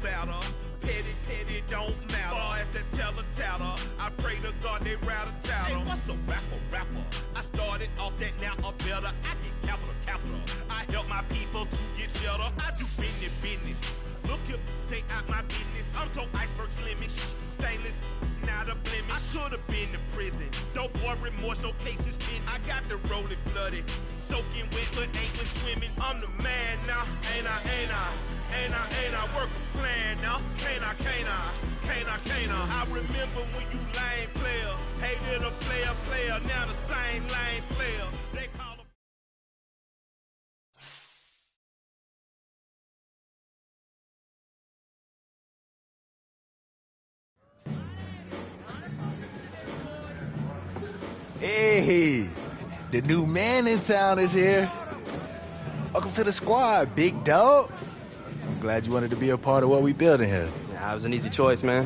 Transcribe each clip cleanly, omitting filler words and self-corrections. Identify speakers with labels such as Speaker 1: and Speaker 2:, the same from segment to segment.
Speaker 1: Better. Petty, petty don't matter. Far as that teller, I pray to God they rattle tattle. Hey, what's a rapper? I started off that, now a better. I get capital. I help my people to get cheddar. I do business. Look here, stay out my business. I'm so iceberg slimish, stainless, not a blemish. I should've been to prison. No boy remorse, no cases pinned. I got the rolling flooded, soaking wet, but ain't been swimming. I'm the man now, ain't I? Work a plan now, can't I? I remember when you lame player, hated a player, now the same lame player. They call him.
Speaker 2: Hey, the new man in town is here. Welcome to the squad, big dog. I'm glad you wanted to be a part of what we building here.
Speaker 3: Yeah, it was an easy choice, man.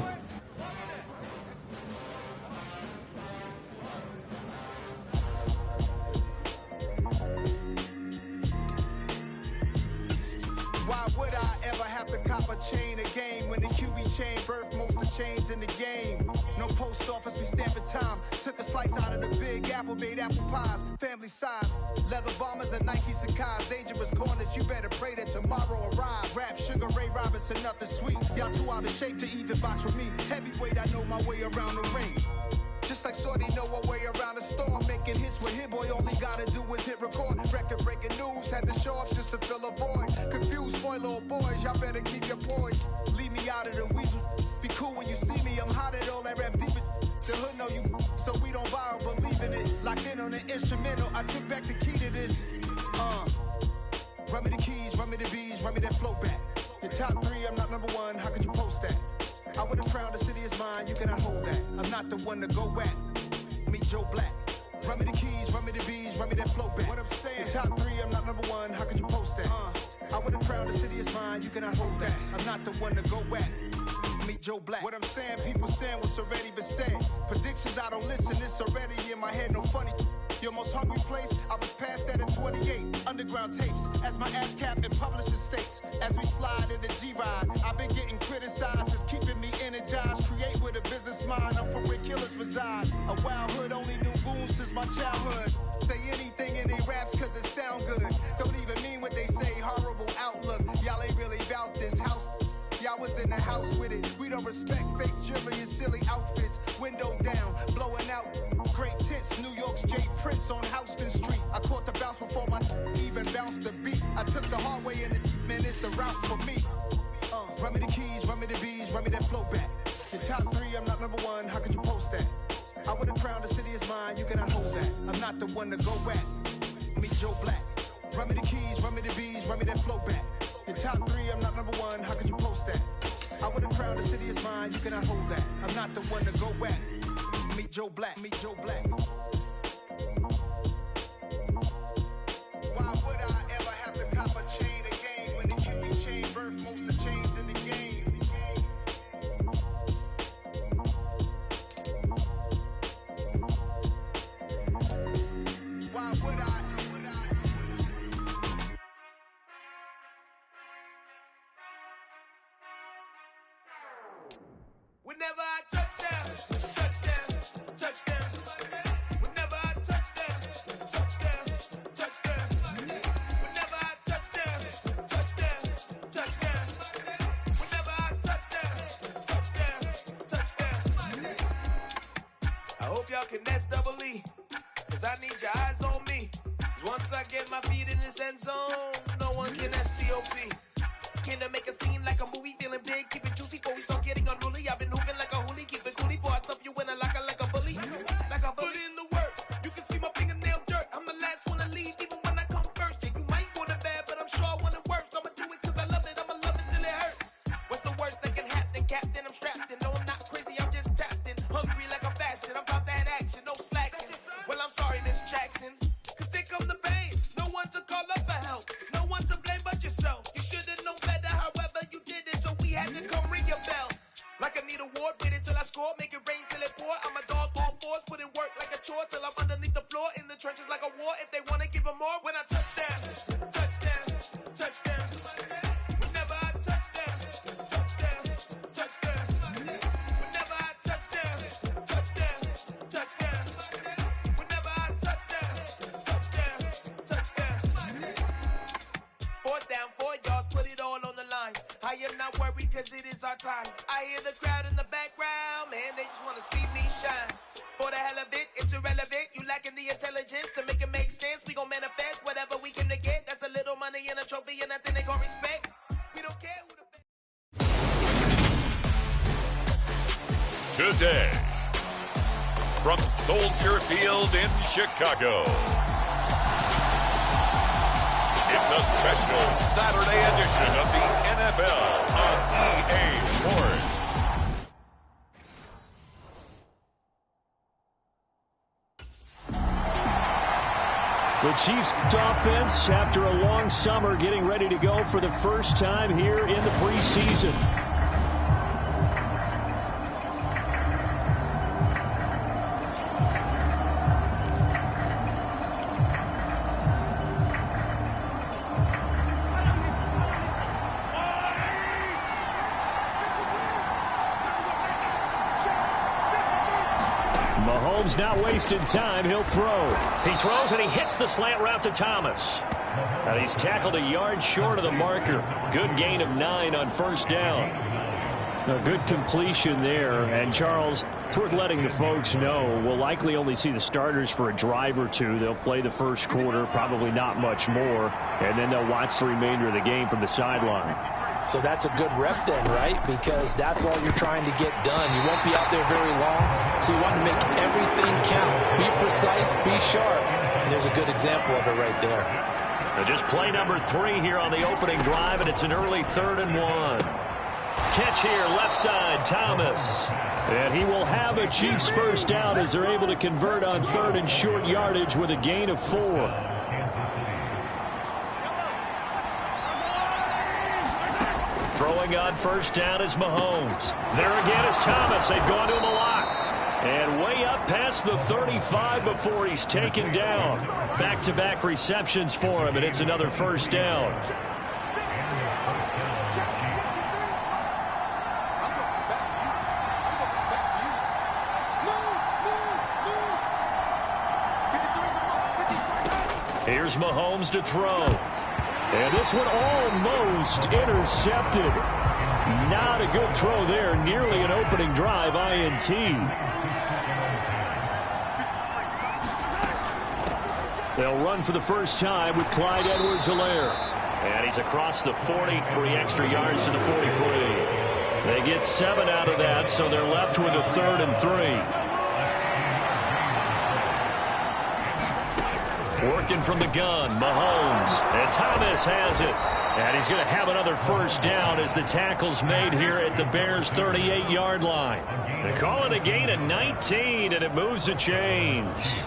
Speaker 4: Why would I ever have to cop a chain again when the QB chain birthed most of the chains in the game? No post office, we stamping time. Took a slice out of the big apple, made apple pies, family size. Leather bombers and Nike Sacai's. Dangerous corners, you better pray that tomorrow arrives. Rap, Sugar Ray Robinson, nothing sweet. Y'all too out of shape to even box with me. Heavyweight, I know my way around the ring. Just like Shorty know her way around the storm. Making hits with Hit Boy, all he gotta do is hit record. Record breaking news, had to show up just to fill a void. Confused boy, little boys, y'all better keep your poise. Leave me out of the weasel. Be cool when you see me, I'm hot at all that rap deep. The hood know you, so we don't borrow, believe in it. Locked in on the instrumental, I took back the key to this. Run me the keys, run me the bees, run me that flow back. Your top three, I'm not number one, how could you post that? I would have crowned the city is mine, you cannot hold that. I'm not the one to go at. Meet Joe Black. Run me the keys, run me the bees, run me that flow back. What I'm saying, your top three, I'm not number one, how could you post that? I would have crowned the city is mine, you cannot hold that. I'm not the one to go at. Meet Joe Black. What I'm saying, people saying what's already been said. Predictions, I don't listen, it's already in my head, no funny. Your most hungry place, I was past that at 28. Underground tapes, as my ass cap in publishing states. As we slide in the G-Ride, I've been getting criticized. It's keeping me energized. Create with a business mind, I'm for where killers reside. A wild hood, only knew goons since my childhood. Say anything in they raps cause it sound good. Don't even mean what they say, horrible outlook. Y'all ain't really about this house. Y'all was in the house with it. We don't respect fake jewelry and silly outfits. Window down, blowing out great tits. New York's J. Prince on Houston Street. I caught the bounce before my even bounced the beat. I took the hard way in it, man, it's the route for me. Run me the keys, run me the bees, run me that flow back. The top 3, I'm not number 1, how could you post that? I would have crowned the city is mine, you cannot hold that. I'm not the one to go back. Meet Joe Black. Run me the keys, run me the bees, run me that flow back. The top 3, I'm not number 1, how could you post that? I would have crowned the city is mine, you cannot hold that. I'm not the one to go back. Meet Joe Black, meet Joe Black. Why would I ever have to cop a chain again when the QB chain birthed most of the chains in the game? Why would I?
Speaker 1: Whenever I touchdown, touchdown, touchdown. Whenever I touchdown, touchdown, touchdown. Whenever I touchdown, touchdown, touchdown. Whenever I touchdown, touchdown. I hope y'all can S-double-E, cause I need your eyes on me. Once I get my feet in this end zone, no one can S-T-O-P. Can I make a scene like a movie, feeling big, keep it juicy before we start getting unruly. I've been hooping like a hoolie, keep it coolie before I stuff you in a locker like a bully. Like a bully. Put in the work, you can see my fingernail dirt. I'm the last one to leave, even when I come first. Yeah, you might want it bad, but I'm sure I want it worse. I'ma do it cause I love it, I'ma love it till it hurts. What's the worst that can happen, Captain? I'm strapped in, no I'm not crazy, I'm just tapped in. Hungry like a bastard, I'm about that action, no slacking. Well, I'm sorry, Miss Jackson, cause here come the pain. No one to call up for help, no one to blame but yourself. You should've known better, however you did it, so we had to come ring your bell. Like I need a ward, wait until I score, make it rain till it pour. I'm a dog on fours, put in work like a chore till I'm underneath the floor, in the trenches like a war. If they wanna give them more, when I touchdown, touchdown, touchdown. Whenever I touchdown, touchdown, touchdown. Whenever I touchdown, touchdown, touchdown. Whenever I touchdown, touchdown, touchdown. 4th down, 4 yards, put it all on the line. I am not worried cause it is our time. I hear the crowd in the background, man, they just wanna see me shine. For the hell of it, it's irrelevant. You lacking the intelligence to make it make sense. We gon' manifest whatever we came to get. That's a little money and a trophy and nothing they gon' respect. We don't care who the...
Speaker 3: Today, from Soldier Field in Chicago, it's a special Saturday edition of the NFL on EA Sports.
Speaker 5: The Chiefs offense, after a long summer, getting ready to go for the first time here in the preseason. Mahomes not wasting time. He'll throw. He throws and he hits the slant route to Thomas. And he's tackled a yard short of the marker. Good gain of 9 on first down. A good completion there. And, Charles, it's worth letting the folks know we'll likely only see the starters for a drive or two. They'll play the first quarter, probably not much more. And then they'll watch the remainder of the game from the sideline.
Speaker 6: So that's a good rep then, right? Because that's all you're trying to get done. You won't be out there very long, so you want to make everything count. Be precise, be sharp. And there's a good example of it right there.
Speaker 5: Just play number 3 here on the opening drive, and it's an early 3rd and 1. Catch here, left side, Thomas. And he will have a Chiefs first down as they're able to convert on 3rd and short yardage with a gain of 4. Throwing on first down is Mahomes. There again is Thomas. They've gone to him a lot. And way up past the 35 before he's taken down. Back-to-back receptions for him, and it's another first down. Here's Mahomes to throw. And this one almost intercepted. Not a good throw there. Nearly an opening drive INT. They'll run for the first time with Clyde Edwards-Helaire. And he's across the 40, 3 extra yards to the 43. They get 7 out of that, so they're left with a 3rd and 3. Working from the gun, Mahomes. And Thomas has it. And he's going to have another first down as the tackle's made here at the Bears' 38-yard line. They call it a gain of 19, and it moves the chains.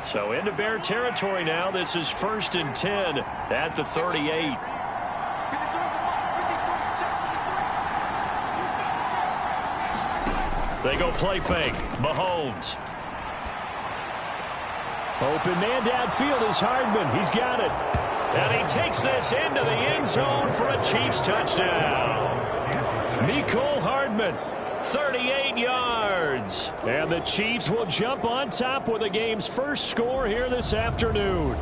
Speaker 5: So into Bear territory now. This is 1st and 10 at the 38. They go play fake. Mahomes. Open man downfield is Hardman. He's got it. And he takes this into the end zone for a Chiefs touchdown. Mecole Hardman, 38 yards. And the Chiefs will jump on top with the game's first score here this afternoon.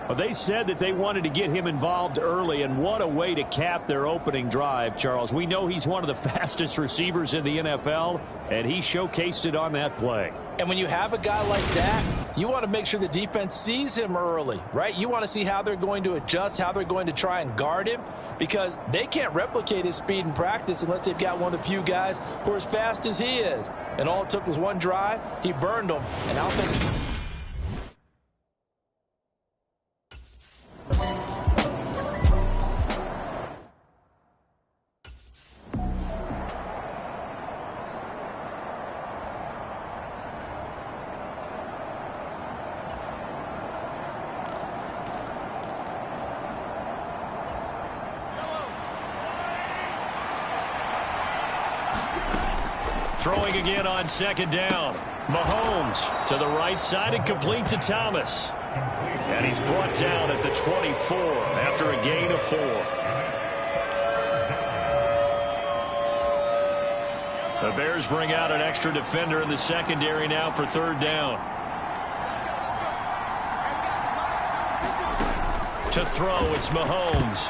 Speaker 5: Well, they said that they wanted to get him involved early, and what a way to cap their opening drive, Charles. We know he's one of the fastest receivers in the NFL, and he showcased it on that play.
Speaker 6: And when you have a guy like that, you want to make sure the defense sees him early, right? You want to see how they're going to adjust, how they're going to try and guard him, because they can't replicate his speed in practice unless they've got one of the few guys who are as fast as he is. And all it took was one drive. He burned them, and I'll think.
Speaker 5: Throwing again on 2nd down. Mahomes to the right side and complete to Thomas. And he's brought down at the 24 after a gain of 4. The Bears bring out an extra defender in the secondary now for 3rd down. To throw, it's Mahomes.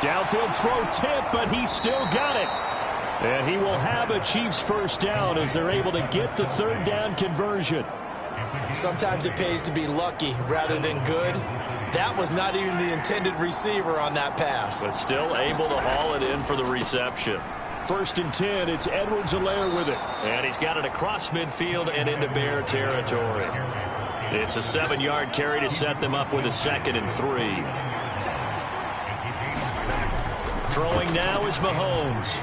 Speaker 5: Downfield throw tip, but he's still got it. And he will have a Chiefs first down as they're able to get the 3rd down conversion.
Speaker 6: Sometimes it pays to be lucky rather than good. That was not even the intended receiver on that pass.
Speaker 5: But still able to haul it in for the reception. 1st and 10, it's Edwards-Helaire with it. And he's got it across midfield and into Bear territory. It's a 7-yard carry to set them up with a 2nd and 3. Throwing now is Mahomes.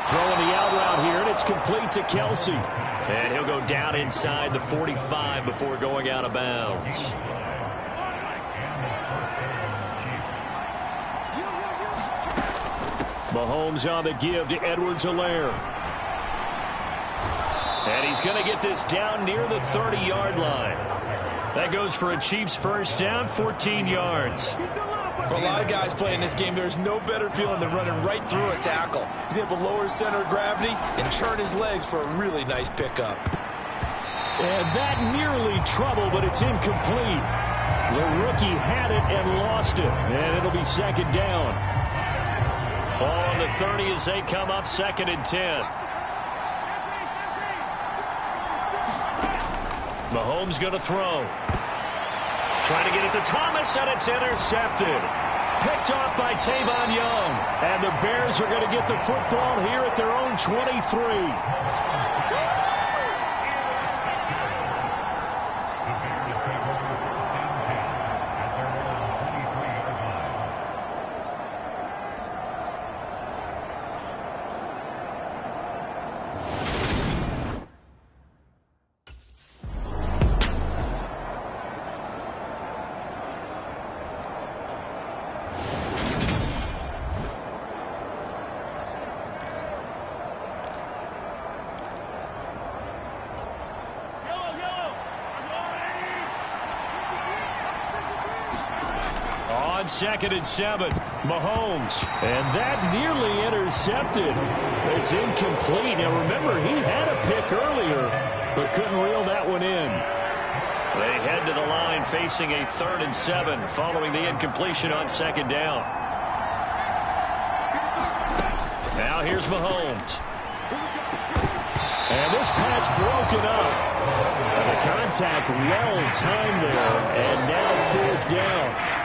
Speaker 5: Throwing the out route here, and it's complete to Kelsey. And he'll go down inside the 45 before going out of bounds. Mahomes on the give to Edwards-Helaire. And he's going to get this down near the 30-yard line. That goes for a Chiefs first down, 14 yards.
Speaker 6: For a lot of guys playing this game, there's no better feeling than running right through a tackle. He's able to lower his center of gravity and churn his legs for a really nice pickup.
Speaker 5: And that nearly trouble, but it's incomplete. The rookie had it and lost it, and it'll be 2nd down. Ball on the 30 as they come up 2nd and 10. Mahomes going to throw. Trying to get it to Thomas, and it's intercepted. Picked off by Tavon Young. And the Bears are going to get the football here at their own 23. on 2nd and 7. Mahomes. And that nearly intercepted. It's incomplete. Now, remember, he had a pick earlier, but couldn't reel that one in. They head to the line facing a 3rd and 7 following the incompletion on 2nd down. Now here's Mahomes. And this pass broken up. And the contact well timed there. And now 4th down.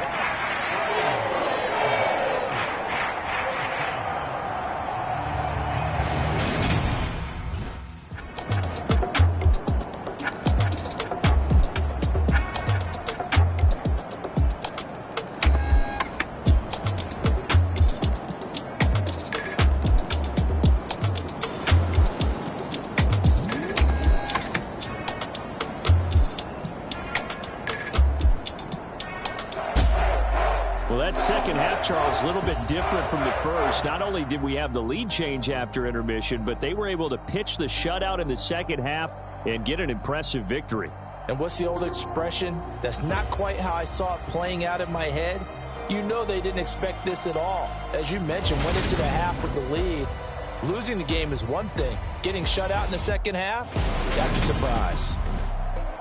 Speaker 5: Charles, a little bit different from the first. Not only did we have the lead change after intermission, but they were able to pitch the shutout in the second half and get an impressive victory.
Speaker 6: And what's the old expression? That's not quite how I saw it playing out in my head. You know they didn't expect this at all. As you mentioned, went into the half with the lead. Losing the game is one thing. Getting shut out in the second half, that's a surprise.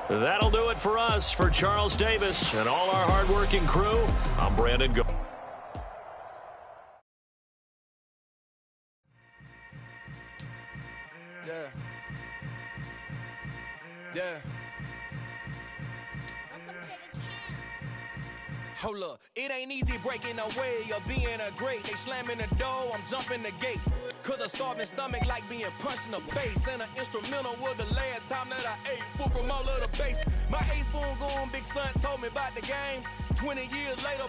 Speaker 5: That'll do it for us. For Charles Davis and all our hardworking crew, I'm Brandon Go.
Speaker 7: Yeah. Hold up, it ain't easy breaking away or being a great. They slamming the door, I'm jumping the gate. Cause a starving stomach like being punched in the face. And an instrumental was the last time that I ate food from all of the base. My A-spoon goon, big son told me about the game. 20 years later,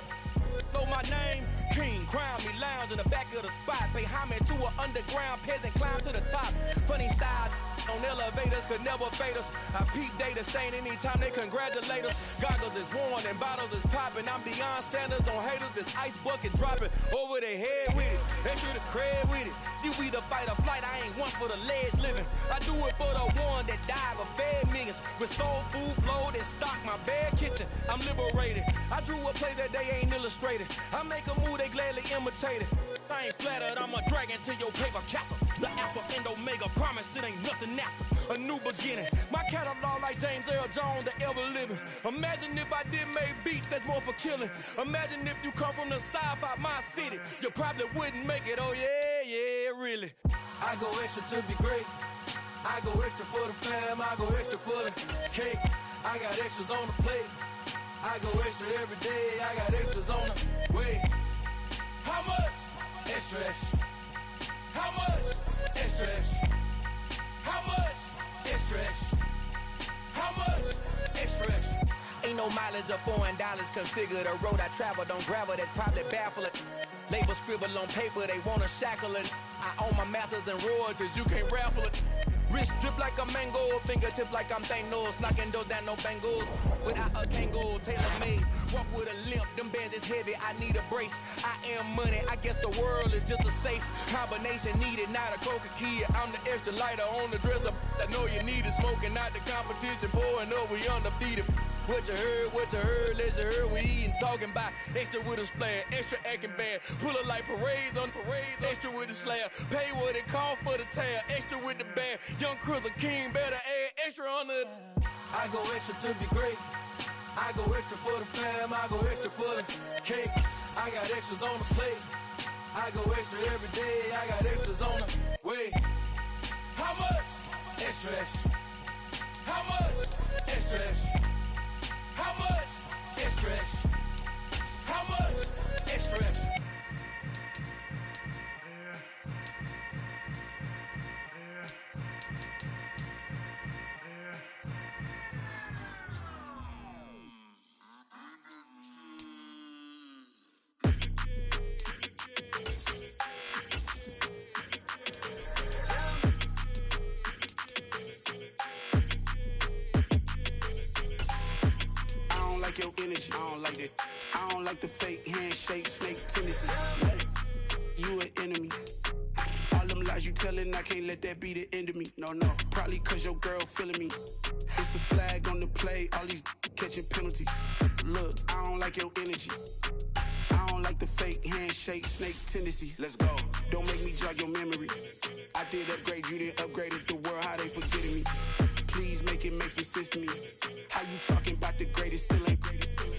Speaker 7: know my name. King, crown me, lounge in the back of the spot. Pay homage to an underground peasant, climb to the top. Funny style on elevators could never fade us. I peep data stain anytime they congratulate us. Goggles is worn and bottles is popping. I'm Deion Sanders on haters, this ice bucket dropping over their head with it. Extra the cred with it. You either fight or flight, I ain't one for the ledge living. I do it for the one that died but fed millions. With soul food flowed and stocked my bad kitchen. I'm liberated. I drew a play that they ain't illustrated. I make a move, they gladly imitate it. I ain't flattered, I'm a dragon to your paper castle. The Alpha and Omega, promise it ain't nothing after. A new beginning. My catalog like James Earl Jones, the ever living. Imagine if I did make beats that's more for killing. Imagine if you come from the sci-fi, my city. You probably wouldn't make it, oh yeah, really. I go extra to be great. I go extra for the fam, I go extra for the cake. I got extras on the plate. I go extra every day, I got extras on the way. How much? Extra, extra. How much? Extra, extra. How much? Extra, extra. How much? Extra, extra. Ain't no mileage of $4 configure the road I travel. Don't gravel that probably baffle it. Label scribble on paper, they wanna shackle it. I own my masters and royalties, you can't raffle it. Wrist drip like a mango, fingertips like I'm Thanos. Knocking those down, no bangles. Without a tango, tailor-made. Walk with a limp, them bands is heavy, I need a brace. I am money, I guess the world is just a safe combination needed, not a coca key. I'm the extra lighter on the dresser. I know you need it, smoking out the competition, pouring up, we undefeated. What you heard, let's you heard, we eating, talking about extra with a splash, extra acting bad, pull it like parades on parades, extra with the slab, pay what it cost for the tab, extra with the band, young Chris a king, better add extra on the. I go extra to be great, I go extra for the fam, I go extra for the cake, I got extras on the plate, I go extra every day, I got extras on the way. How much? Extra, extra. How much? Extra, extra. How much? Extra, extra. How much? Extra, extra.
Speaker 4: Your energy, I don't like that. I don't like the fake handshake, snake tendency. You an enemy. All them lies you telling, I can't let that be the end of me. No, probably cause your girl feeling me. It's a flag on the play, all these catching penalties. Look, I don't like your energy.
Speaker 8: handshake, snake tendency. Let's go. Don't make me jog your memory. I did upgrade you, then upgraded the world. How they forgetting me? Please make it make some sense to me. How you talking about the greatest? Still ain't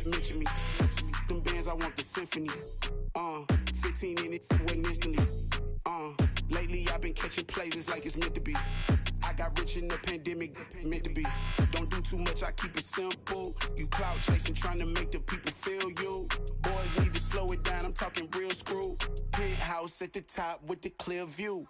Speaker 8: mention me. Them bands, I want the symphony. 15 in it, wasn't instantly. Lately I've been catching plays, it's like it's meant to be. I got rich in the pandemic, meant to be. Don't do too much, I keep it simple. You clout chasing, trying to make the people feel you. Boys need to slow it down, I'm talking real screw. Penthouse at the top with the clear view.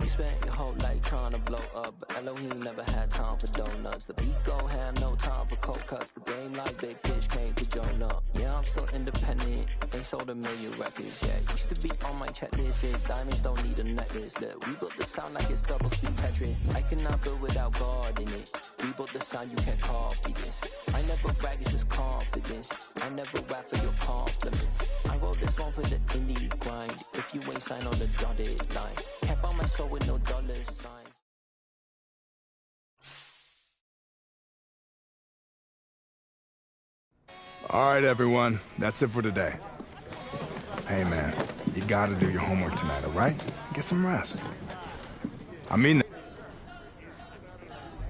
Speaker 9: You spent your whole life trying to blow up, but Elohim never had time for donuts. The beat go ham, no time for cold cuts. The game like Big Pitch came to join up. Yeah, I'm still independent, ain't sold a million records yet. Used to be on my checklist, big diamonds don't need a necklace. Look, we built the sound like it's double speed Tetris. I cannot build without God in it. We built the sound, you can't copy this. I never brag, it's just confidence. I never rap for your compliments. I wrote this one for the indie grind. If you ain't signed on the dotted line, can't buy my soul with no dollar signs.
Speaker 10: All right, everyone. That's it for today. Hey, man, you gotta do your homework tonight, all right? Get some rest. I mean that.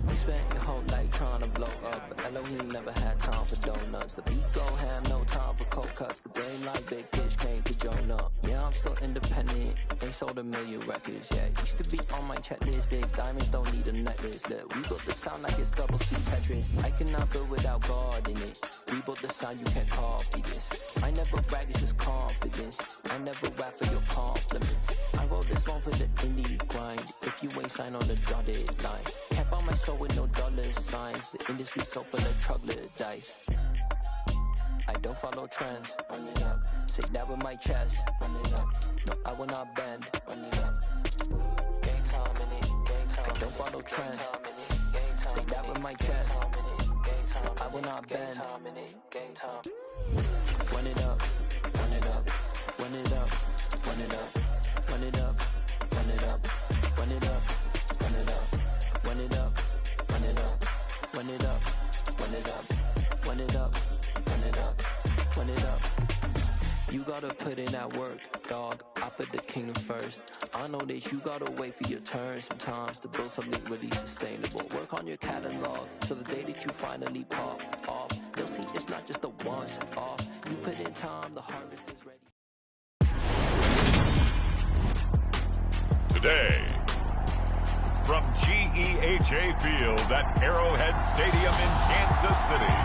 Speaker 9: You spent your whole life trying to blow up, but Elohim never had time for donuts. The beat go ham, no time for cold cuts. The game like Big Pitch came to join up. Yeah, I'm still independent, ain't sold a million records yet. Used to be on my checklist, big diamonds don't need a necklace. Look, we built the sound like it's double speed Tetris. I cannot build without God in it. We built the sound, you can't copy this. I never brag, it's just confidence. I never rap for your compliments. I wrote this one for the indie grind. If you ain't signed on the dotted line, can't buy my soul with no dollar signs. The industry so full of troglodytes. I don't follow trends. Run it up. Say that with my chest. Run it up. No, I will not bend. Run it up. Gang time in it. Gang time. I don't follow trends. Say that with my chest. No, I will not bend. Gang time. Run it up. Run it up. Run it up. Run it up. Run it up. Run it up. Run it up. Run it up. Run it up. Run it up. Run it up. Run it up. Run it up. Run it up. Run it up. You gotta put in that work, dog. I put the kingdom first. I know that you gotta wait for your turn sometimes to build something really sustainable. Work on your catalog so the day that you finally pop off, you'll see it's not just a once off. You put in time, the harvest is ready.
Speaker 3: Today, from GEHA Field at Arrowhead Stadium in Kansas City,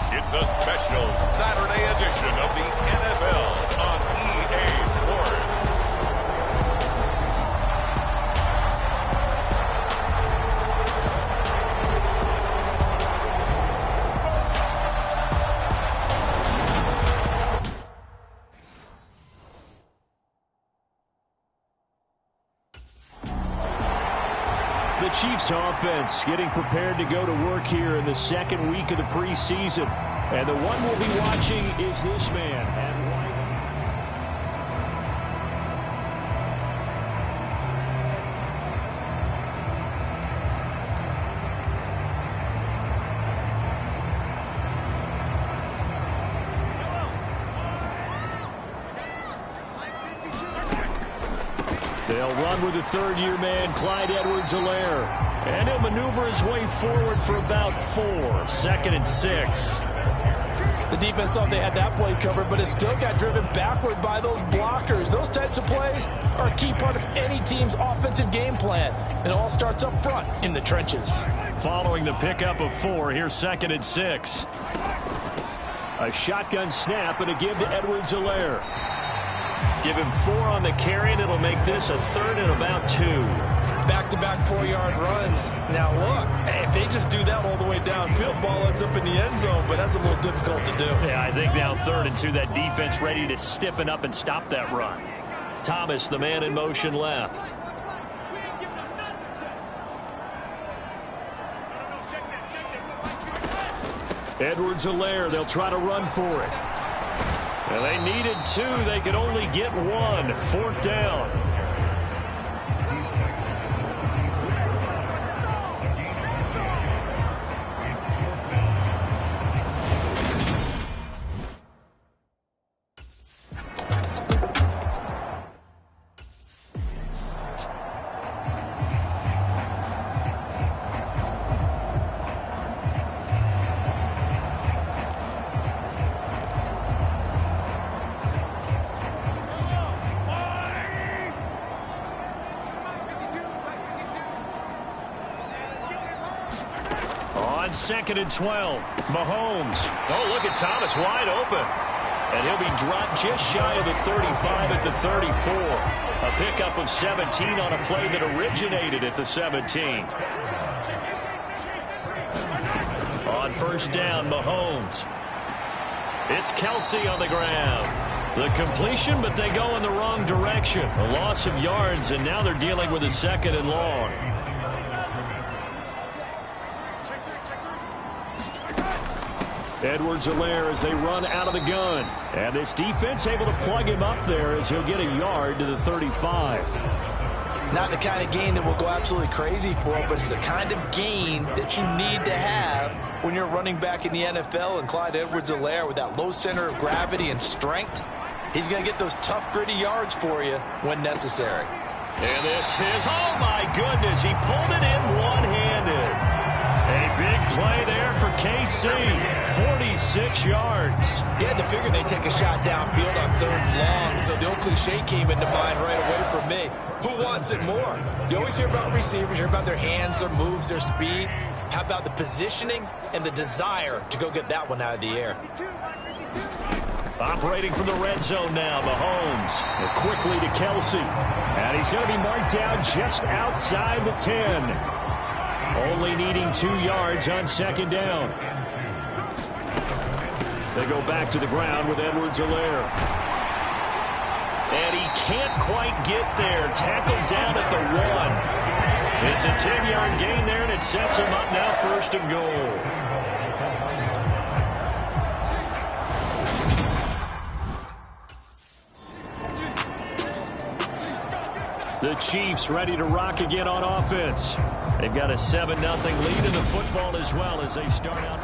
Speaker 3: it's a special Saturday edition of the NFL on EA Sports.
Speaker 5: the Chiefs offense getting prepared to go to work here in the second week of the preseason. And the one we'll be watching is this man. They'll run with the third-year man, Clyde Edwards-Helaire. And he'll maneuver his way forward for about 4. 2nd and 6.
Speaker 6: The defense thought they had that play covered, but it still got driven backward by those blockers. Those types of plays are a key part of any team's offensive game plan. It all starts up front in the trenches.
Speaker 5: Following the pickup of 4, here's 2nd and 6. A shotgun snap and a give to Edwards-Helaire. Give him 4 on the carry, and it'll make this a 3rd and about 2.
Speaker 6: Back-to-back 4-yard runs. Now look, if they just do that all the way downfield, ball ends up in the end zone, but that's a little difficult to do.
Speaker 5: Yeah, I think now 3rd and 2, that defense ready to stiffen up and stop that run. Thomas, the man in motion left. Edwards-Helaire, they'll try to run for it. And they needed 2. They could only get 1. 4th down. On 2nd and 12, Mahomes. Oh, look at Thomas wide open. And he'll be dropped just shy of the 35 at the 34. A pickup of 17 on a play that originated at the 17. On 1st down, Mahomes. It's Kelsey on the ground. The completion, but they go in the wrong direction. A loss of yards, and now they're dealing with a 2nd and long. Edwards-Helaire as they run out of the gun. And this defense able to plug him up there as he'll get a yard to the 35.
Speaker 6: Not the kind of gain that will go absolutely crazy for him, but it's the kind of gain that you need to have when you're running back in the NFL. And Clyde Edwards-Helaire, with that low center of gravity and strength, he's going to get those tough, gritty yards for you when necessary.
Speaker 5: And this is, oh my goodness, he pulled it in one-handed. A big play there for KC, 46 yards.
Speaker 6: You had to figure they'd take a shot downfield on 3rd and long, so the old cliche came into mind right away for me. Who wants it more? You always hear about receivers, you hear about their hands, their moves, their speed. How about the positioning and the desire to go get that one out of the air?
Speaker 5: Operating from the red zone now, Mahomes. Quickly to Kelsey. And he's going to be marked down just outside the 10. Only needing 2 yards on 2nd down. They go back to the ground with Edwards-Helaire. And he can't quite get there. Tackled down at the 1. It's a 10-yard gain there, and it sets him up now 1st and goal. The Chiefs ready to rock again on offense. They've got a 7-0 lead in the football as well as they start out.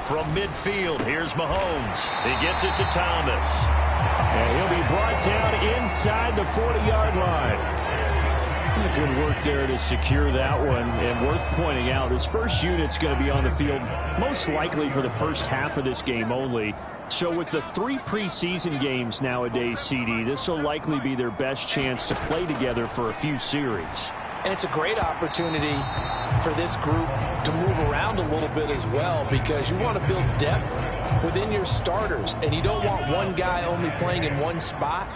Speaker 5: From midfield, here's Mahomes. He gets it to Thomas. And he'll be brought down inside the 40-yard line. Good work there to secure that one, and worth pointing out, his first unit's going to be on the field most likely for the first half of this game only. So with the 3 preseason games nowadays, CD, this will likely be their best chance to play together for a few series.
Speaker 6: And it's a great opportunity for this group to move around a little bit as well, because you want to build depth within your starters, and you don't want one guy only playing in one spot.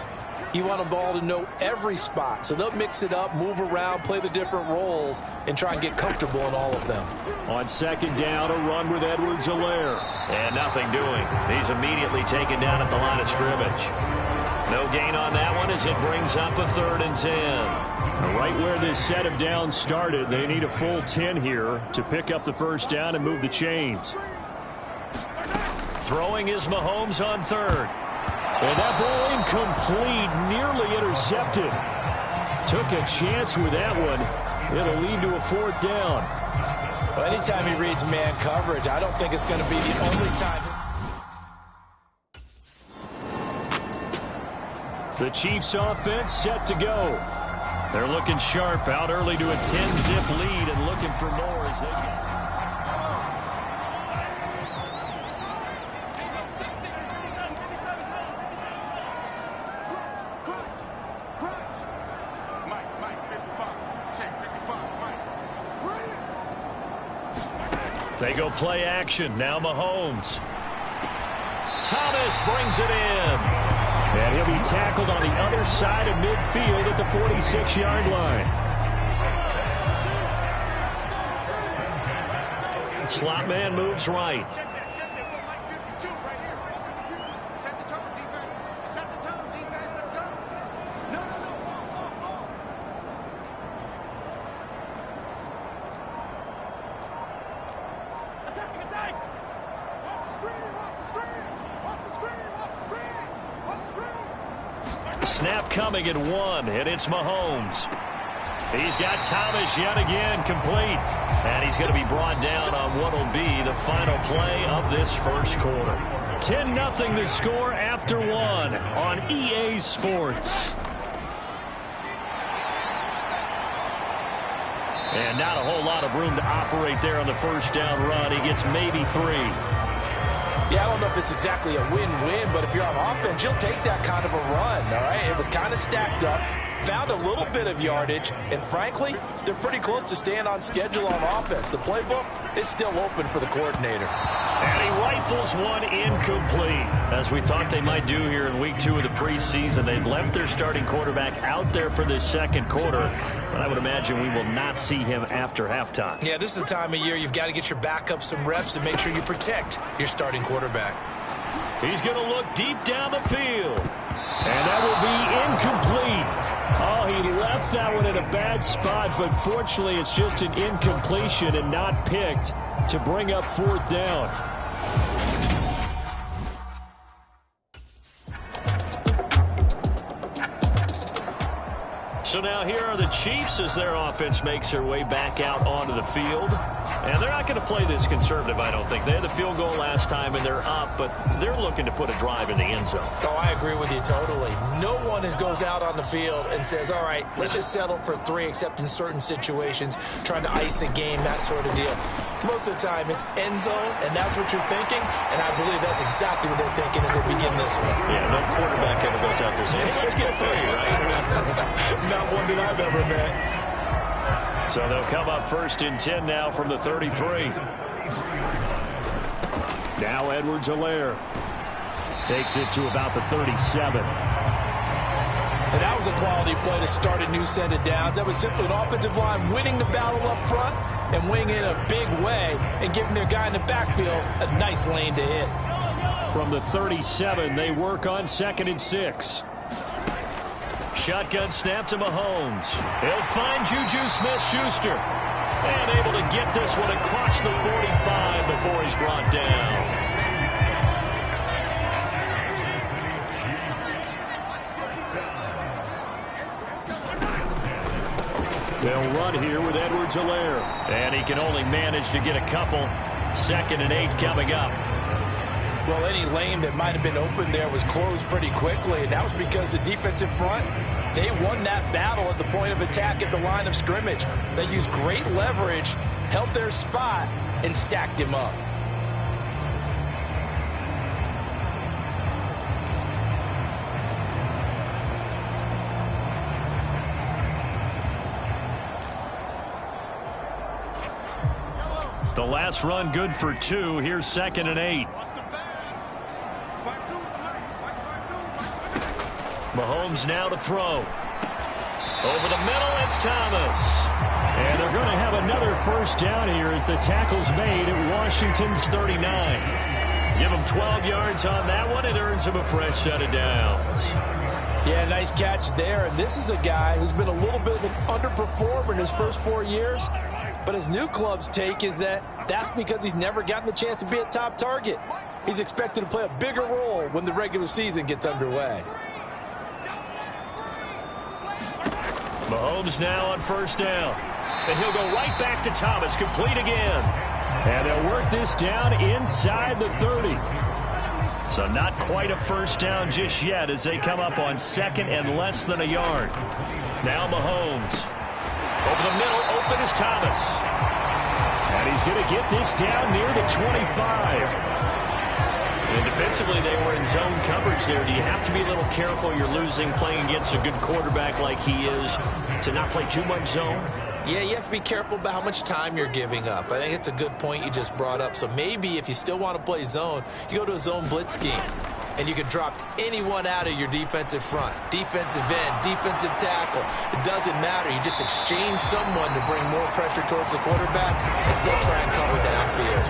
Speaker 6: you want them all to know every spot. So they'll mix it up, move around, play the different roles, and try and get comfortable in all of them.
Speaker 5: On second down, a run with Edwards-Helaire. And nothing doing. He's immediately taken down at the line of scrimmage. No gain on that one as it brings up a 3rd and 10.
Speaker 11: Right where this set of downs started, they need a full 10 here to pick up the first down and move the chains.
Speaker 5: Throwing is Mahomes on 3rd.
Speaker 11: And that ball incomplete, nearly intercepted. Took a chance with that one. It'll lead to a 4th down.
Speaker 6: Well, anytime he reads man coverage, I don't think it's going to be the only time.
Speaker 11: The Chiefs offense set to go.
Speaker 5: They're looking sharp, out early to a 10-zip lead and looking for more as they get. They go play action. Now Mahomes. Thomas brings it in.
Speaker 11: And he'll be tackled on the other side of midfield at the 46-yard line.
Speaker 5: Slot man moves right. Snap coming at 1, and it's Mahomes. He's got Thomas yet again complete. And he's going to be brought down on what will be the final play of this first quarter.
Speaker 11: 10-0 the score after 1 on EA Sports.
Speaker 5: And not a whole lot of room to operate there on the first down run. He gets maybe 3.
Speaker 6: Yeah, I don't know if it's exactly a win-win, but if you're on offense, you'll take that kind of a run, all right? It was kind of stacked up, found a little bit of yardage, and frankly, they're pretty close to staying on schedule on offense. The playbook is still open for the coordinator.
Speaker 5: And he rifles one incomplete. As we thought they might do here in week 2 of the preseason, they've left their starting quarterback out there for this second quarter. But I would imagine we will not see him after halftime.
Speaker 6: Yeah, this is the time of year you've got to get your backup some reps and make sure you protect your starting quarterback.
Speaker 11: He's going to look deep down the field. And that will be incomplete. Oh, he left that one in a bad spot, but fortunately it's just an incompletion and not picked to bring up 4th down.
Speaker 5: So now here are the Chiefs as their offense makes their way back out onto the field. And they're not going to play this conservative, I don't think. They had the field goal last time, and they're up, but they're looking to put a drive in the end zone.
Speaker 6: Oh, I agree with you totally. No one goes out on the field and says, all right, let's just settle for 3, except in certain situations, trying to ice a game, that sort of deal. Most of the time, it's end zone, and that's what you're thinking, and I believe that's exactly what they're thinking as they begin this one.
Speaker 5: Yeah, no quarterback ever goes out there saying, hey, let's get 3, right?
Speaker 6: Not one that I've ever met.
Speaker 5: So they'll come up 1st and 10 now from the 33.
Speaker 11: Now Edwards-Helaire takes it to about the 37.
Speaker 6: And that was a quality play to start a new set of downs. That was simply an offensive line winning the battle up front and winning it in a big way and giving their guy in the backfield a nice lane to hit.
Speaker 11: From the 37, they work on 2nd and 6.
Speaker 5: Shotgun snap to Mahomes. He'll find Juju Smith-Schuster. And able to get this one across the 45 before he's brought down.
Speaker 11: They'll run here with Edwards-Helaire.
Speaker 5: And he can only manage to get a couple. 2nd and 8 coming up.
Speaker 6: Well, any lane that might have been open there was closed pretty quickly, and that was because the defensive front, they won that battle at the point of attack at the line of scrimmage. They used great leverage, held their spot, and stacked him up.
Speaker 5: The last run good for 2. Here's 2nd and 8. Mahomes now to throw. Over the middle, it's Thomas. And they're going to have another first down here as the tackle's made at Washington's 39. Give him 12 yards on that one. It earns him a fresh set of downs.
Speaker 6: Yeah, nice catch there. And this is a guy who's been a little bit of an underperformer in his first 4 years. But his new club's take is that's because he's never gotten the chance to be a top target. He's expected to play a bigger role when the regular season gets underway.
Speaker 5: Mahomes now on first down. And he'll go right back to Thomas, complete again. And they'll work this down inside the 30. So not quite a first down just yet as they come up on second and less than a yard. Now Mahomes. Over the middle, open is Thomas. And he's going to get this down near the 25. And defensively, they were in zone coverage there. Do you have to be a little careful? You're losing playing against a good quarterback like he is to not play too much zone?
Speaker 6: Yeah, you have to be careful about how much time you're giving up. I think it's a good point you just brought up. So maybe if you still want to play zone, you go to a zone blitz scheme. And you can drop anyone out of your defensive front. Defensive end, defensive tackle. It doesn't matter. You just exchange someone to bring more pressure towards the quarterback and still try and cover downfield.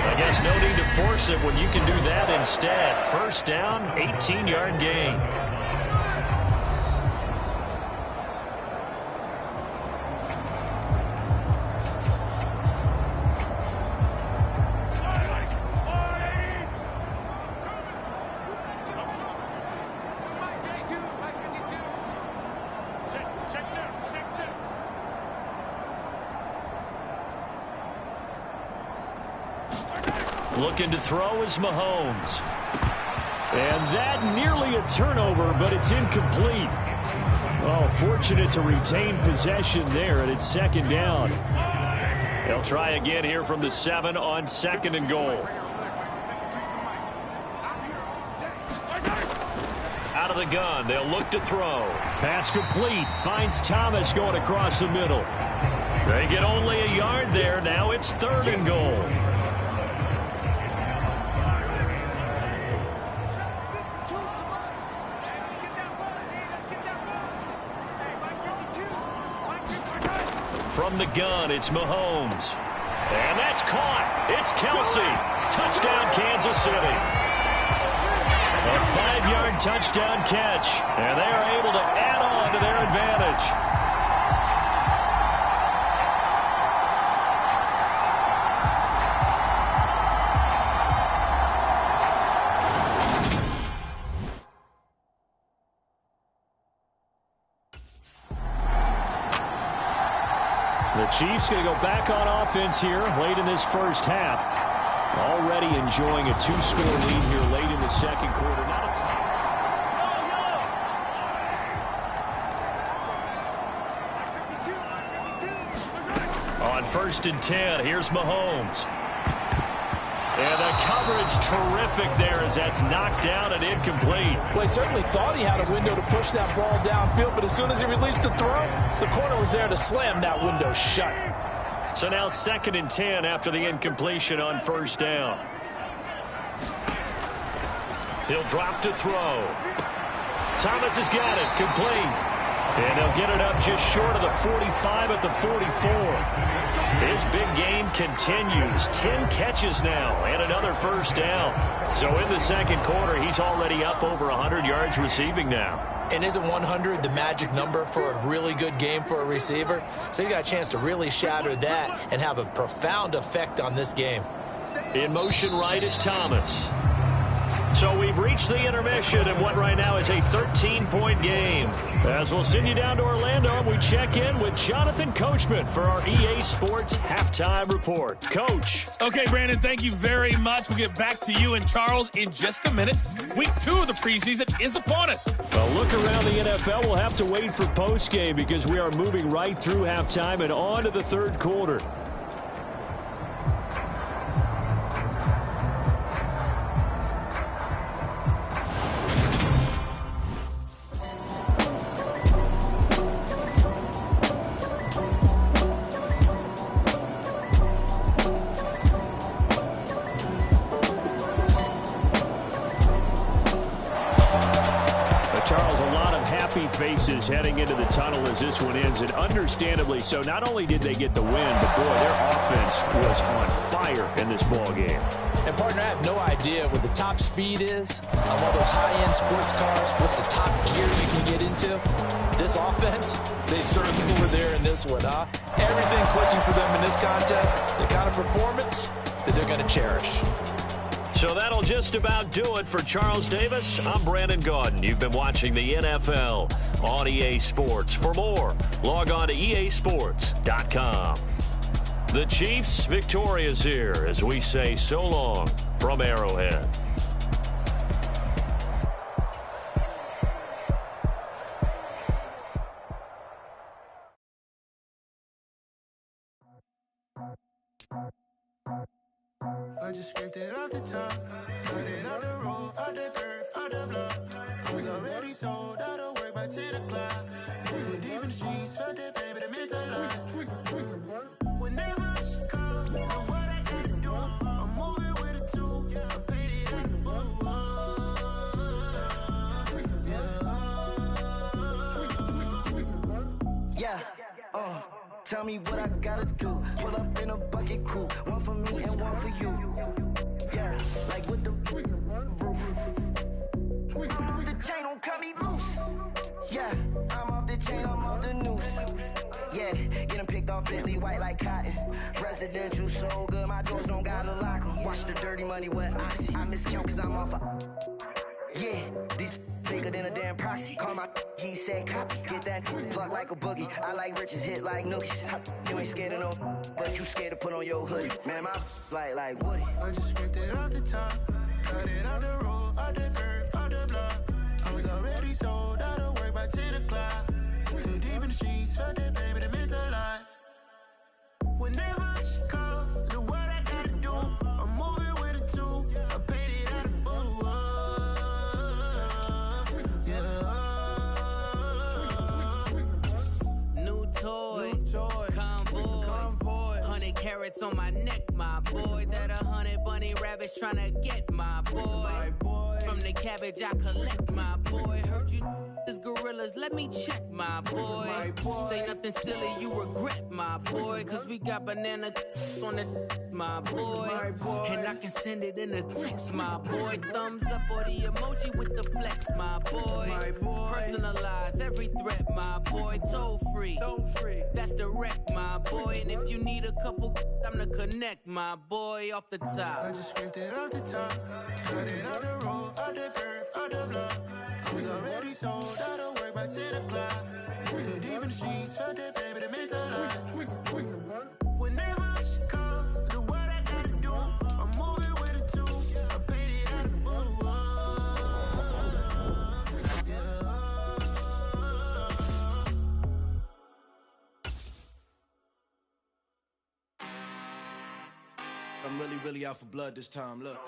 Speaker 5: I guess no need to force it when you can do that instead. First down, 18-yard gain. Looking to throw is Mahomes. And that nearly a turnover, but it's incomplete. Oh, fortunate to retain possession there, and it's second down. They'll try again here from the 7 on second and goal. Out of the gun, they'll look to throw. Pass complete, finds Thomas going across the middle. They get only a yard there. Now it's third and goal. From the gun, it's Mahomes. And that's caught. It's Kelsey. Touchdown, Kansas City. A 5-yard touchdown catch. And they are able to add on to their advantage. The Chiefs going to go back on offense here late in this first half. Already enjoying a 2-score lead here late in the second quarter. On first and 10, here's Mahomes. And the coverage terrific there as that's knocked down and incomplete.
Speaker 6: Well, he certainly thought he had a window to push that ball downfield, but as soon as he released the throw, the corner was there to slam that window shut.
Speaker 5: So now second and 10 after the incompletion on first down. He'll drop to throw. Thomas has got it, complete. And they'll get it up just short of the 45 at the 44. His big game continues. 10 catches now and another first down. So in the second quarter, he's already up over 100 yards receiving now.
Speaker 6: And isn't 100 the magic number for a really good game for a receiver? So he got a chance to really shatter that and have a profound effect on this game.
Speaker 5: In motion right is Thomas. So we've reached the intermission and what right now is a 13-point game. As we'll send you down to Orlando and we check in with Jonathan Coachman for our EA Sports Halftime Report. Coach.
Speaker 12: Okay, Brandon, thank you very much. We'll get back to you and Charles in just a minute. Week 2 of the preseason is upon us.
Speaker 5: Well, look around the NFL. We'll have to wait for postgame because we are moving right through halftime and on to the third quarter. Charles, a
Speaker 11: faces heading into the tunnel as this one ends, and understandably so. Not only did they get the win, but, boy, their offense was on fire in this ball game.
Speaker 6: And, partner, I have no idea what the top speed is on one of those high-end sports cars. What's the top gear you can get into? This offense, they certainly were there in this one, huh? Everything clicking for them in this contest, the kind of performance that they're going to cherish.
Speaker 5: So that'll just about do it for Charles Davis. I'm Brandon Gaudin. You've been watching the NFL on EA Sports. For more, log on to easports.com. The Chiefs victorious here as we say so long from Arrowhead.
Speaker 4: I just scraped it off the top, cut it out the road, out the curve, out the block. I was already sold out of work by 10 o'clock. Too deep in the streets, felt that pain, but it meant a lot. Whenever she calls, know what I gotta do. I'm moving with a two, I paid it out the full. Yeah, tell me what I gotta do. Pull up in a bucket crew, one for me and one for you. Yeah, like with the roof. I'm off the chain, don't cut me loose. Yeah, I'm off the chain, I'm off the noose. Yeah, getting picked off Bentley, white like cotton. Residential so good, my doors don't gotta lock 'em. Watch the dirty money with oxy. I miscount cause I'm off yeah, these bigger than a damn proxy. Call my he said copy. Get that plug like a boogie. I like riches, hit like nookies. You ain't scared of no, but you scared to put on your hoodie. Man, my like Woody. I just scraped it off the top, cut it out the road, out the curve, out the block. I was already sold out of work by 10 o'clock. Too deep in the streets, felt that pain, but it meant a lot. Whenever she calls, know what I gotta do. I'm moving with a two, I paid it out of full.
Speaker 13: Toys, convoys, 100 carats on my neck, my boy. That 100 bunny rabbits tryna get my boy. From the cabbage I collect, my boy. Heard you is gorillas, let me check, my boy. Say nothing silly, you regret, my boy. Cause we got banana on the my boy. And I can send it in a text, my boy. Thumbs up or the emoji with the flex, my boy. Personalize every threat, my boy. Toll free. That's direct, my boy. And if you need a couple, I'm the connect, my boy. Off the top. I just scraped it off the top, cut it out the road, out the curve, out the block. I was already sold out of work by 10 o'clock. Too deep in the streets, felt that pain, but it meant a lot. Whenever she calls, know what I gotta do. I'm moving with a two, I paid it out of full.
Speaker 14: I'm really out for blood this time, look.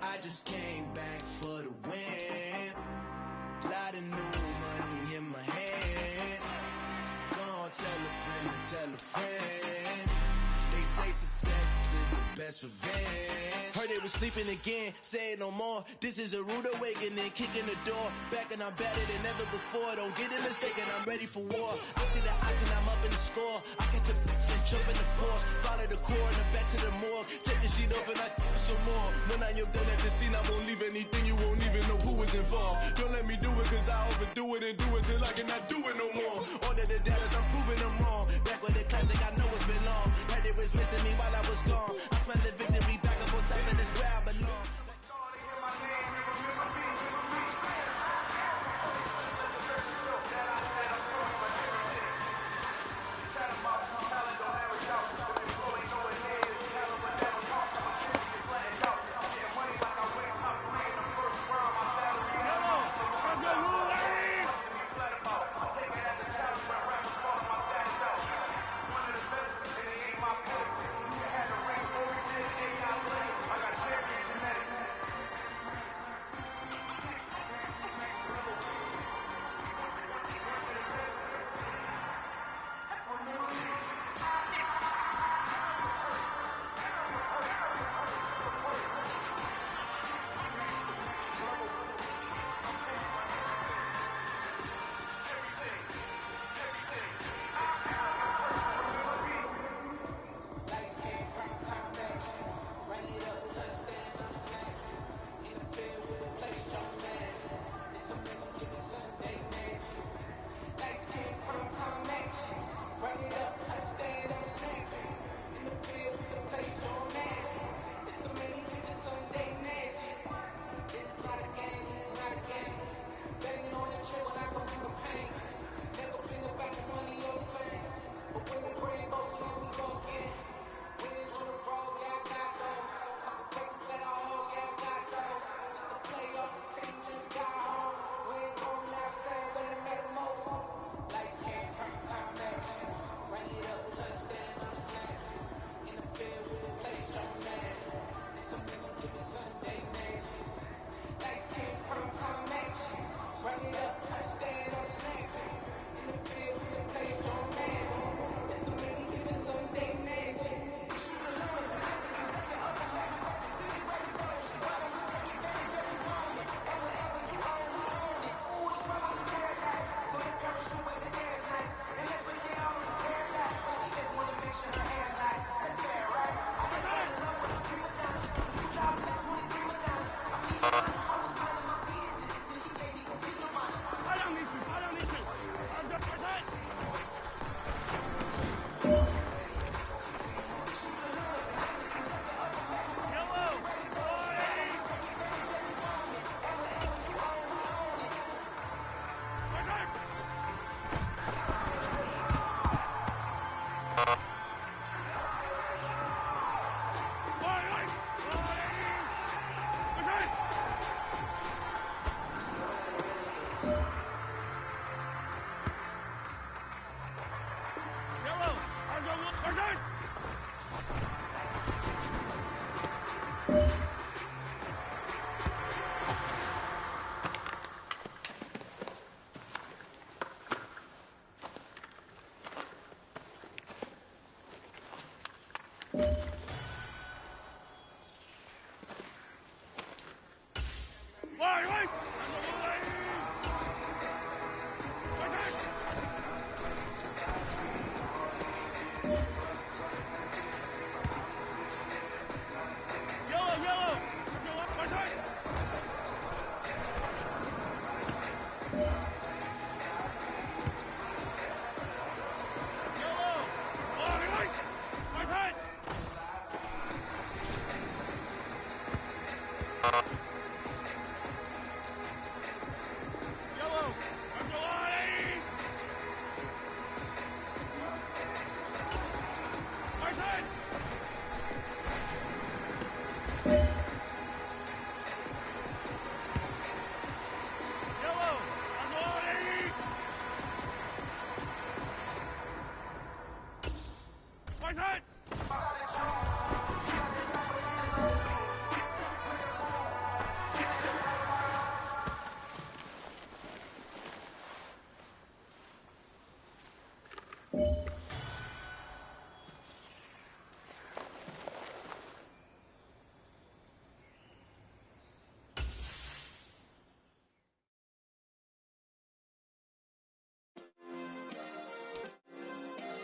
Speaker 14: I just came back for the win. Lot of new money in my hand. Gonna tell a friend to tell a friend. They say success is the best revenge. Heard they was sleeping again, say it no more. This is a rude awakening, kicking the door. Back and I'm better than ever before. Don't get it mistaken, I'm ready for war. I see the option, I'm up in the score. I catch a and jump in the Porsche. Follow the core and then back to the morgue. Take the sheet off and I some more. When I am done at the scene, I won't leave anything. You won't even know who was involved. Don't let me do it cause I overdo it and do it till I cannot do it no more. All of the dallas, I'm proving them wrong. Back with the classic, I know it's been long. Heard it was missing me while I was gone. I smell the victory back up on type and it's where I belong.
Speaker 4: One of the best, and it ain't my pedigree. You can have the rings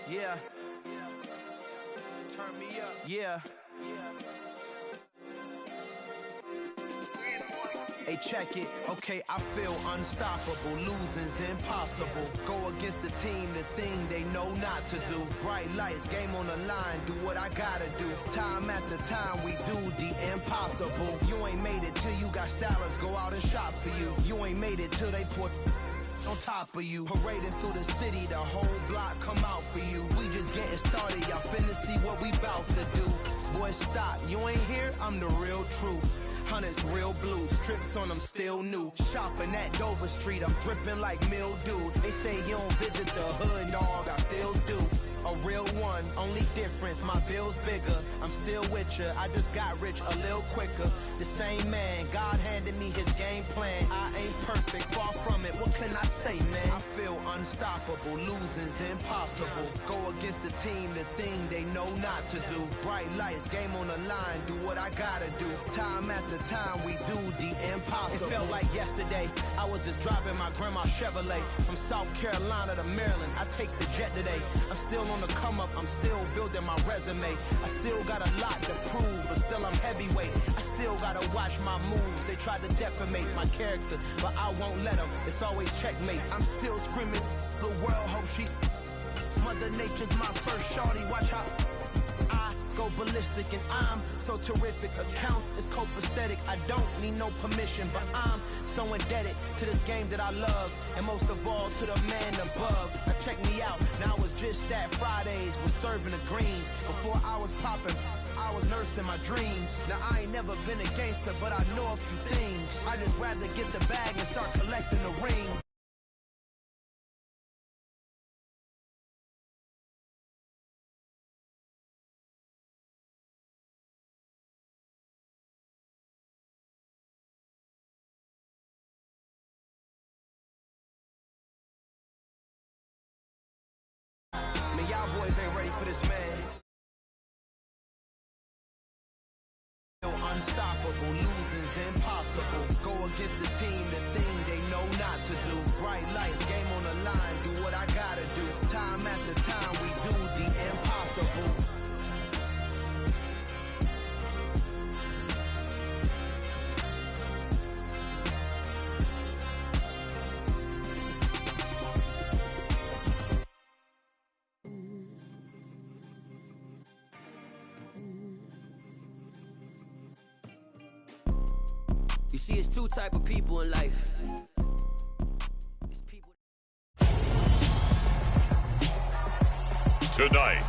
Speaker 14: Yeah. Turn me up. Yeah. Hey, check it. Okay, I feel unstoppable. Losing's impossible. Go against the team, the thing they know not to do. Bright lights, game on the line, do what I gotta do. Time after time, we do the impossible. You ain't made it till you got stylists go out and shop for you. You ain't made it till they put on top of you. Parading through the city, the whole block come out for you. We just getting started, y'all finna see what we bout to do. Boy, stop, you ain't here, I'm the real truth. Hunters, real blue, strips on them still new. Shopping at Dover Street, I'm dripping like mildew. They say you don't visit the hood, dog, I still do. A real one, only difference, my bill's bigger. I'm still with ya, I just got rich a little quicker. The same man, God handed me his game plan. I ain't perfect, far from it, what can I say, man? I feel unstoppable, losing's impossible. Go against the team, the thing they know not to do. Bright lights, game on the line, do what I gotta do. Time after time, we do the impossible. It felt like yesterday, I was just driving my grandma's Chevrolet. From South Carolina to Maryland, I take the jet today. I'm still on the come up, I'm still building my resume. I still got a lot to prove, but still I'm heavyweight. I still gotta watch my moves. They tried to defamate my character, but I won't let them. It's always checkmate. I'm still screaming, the world hope she. Mother Nature's my first shorty, watch how I go ballistic, and I'm so terrific. Accounts is copacetic, I don't need no permission, but I'm so indebted to this game that I love, and most of all to the man above. Now check me out, now it was just that Fridays was serving the greens. Before I was popping, I was nursing my dreams. Now I ain't never been a gangster, but I know a few things. I just rather get the bag and start collecting the ring. Man, y'all boys ain't ready for this, man. Unstoppable, losing's impossible. Go against the team, the thing they know not to do. Bright lights, game on the line, do what I gotta do. Time after time, we do the impossible.
Speaker 15: You see, it's two type of people in life. It's people.
Speaker 3: Tonight,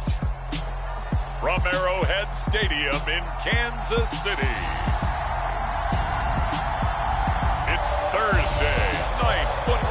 Speaker 3: from Arrowhead Stadium in Kansas City, it's Thursday Night Football.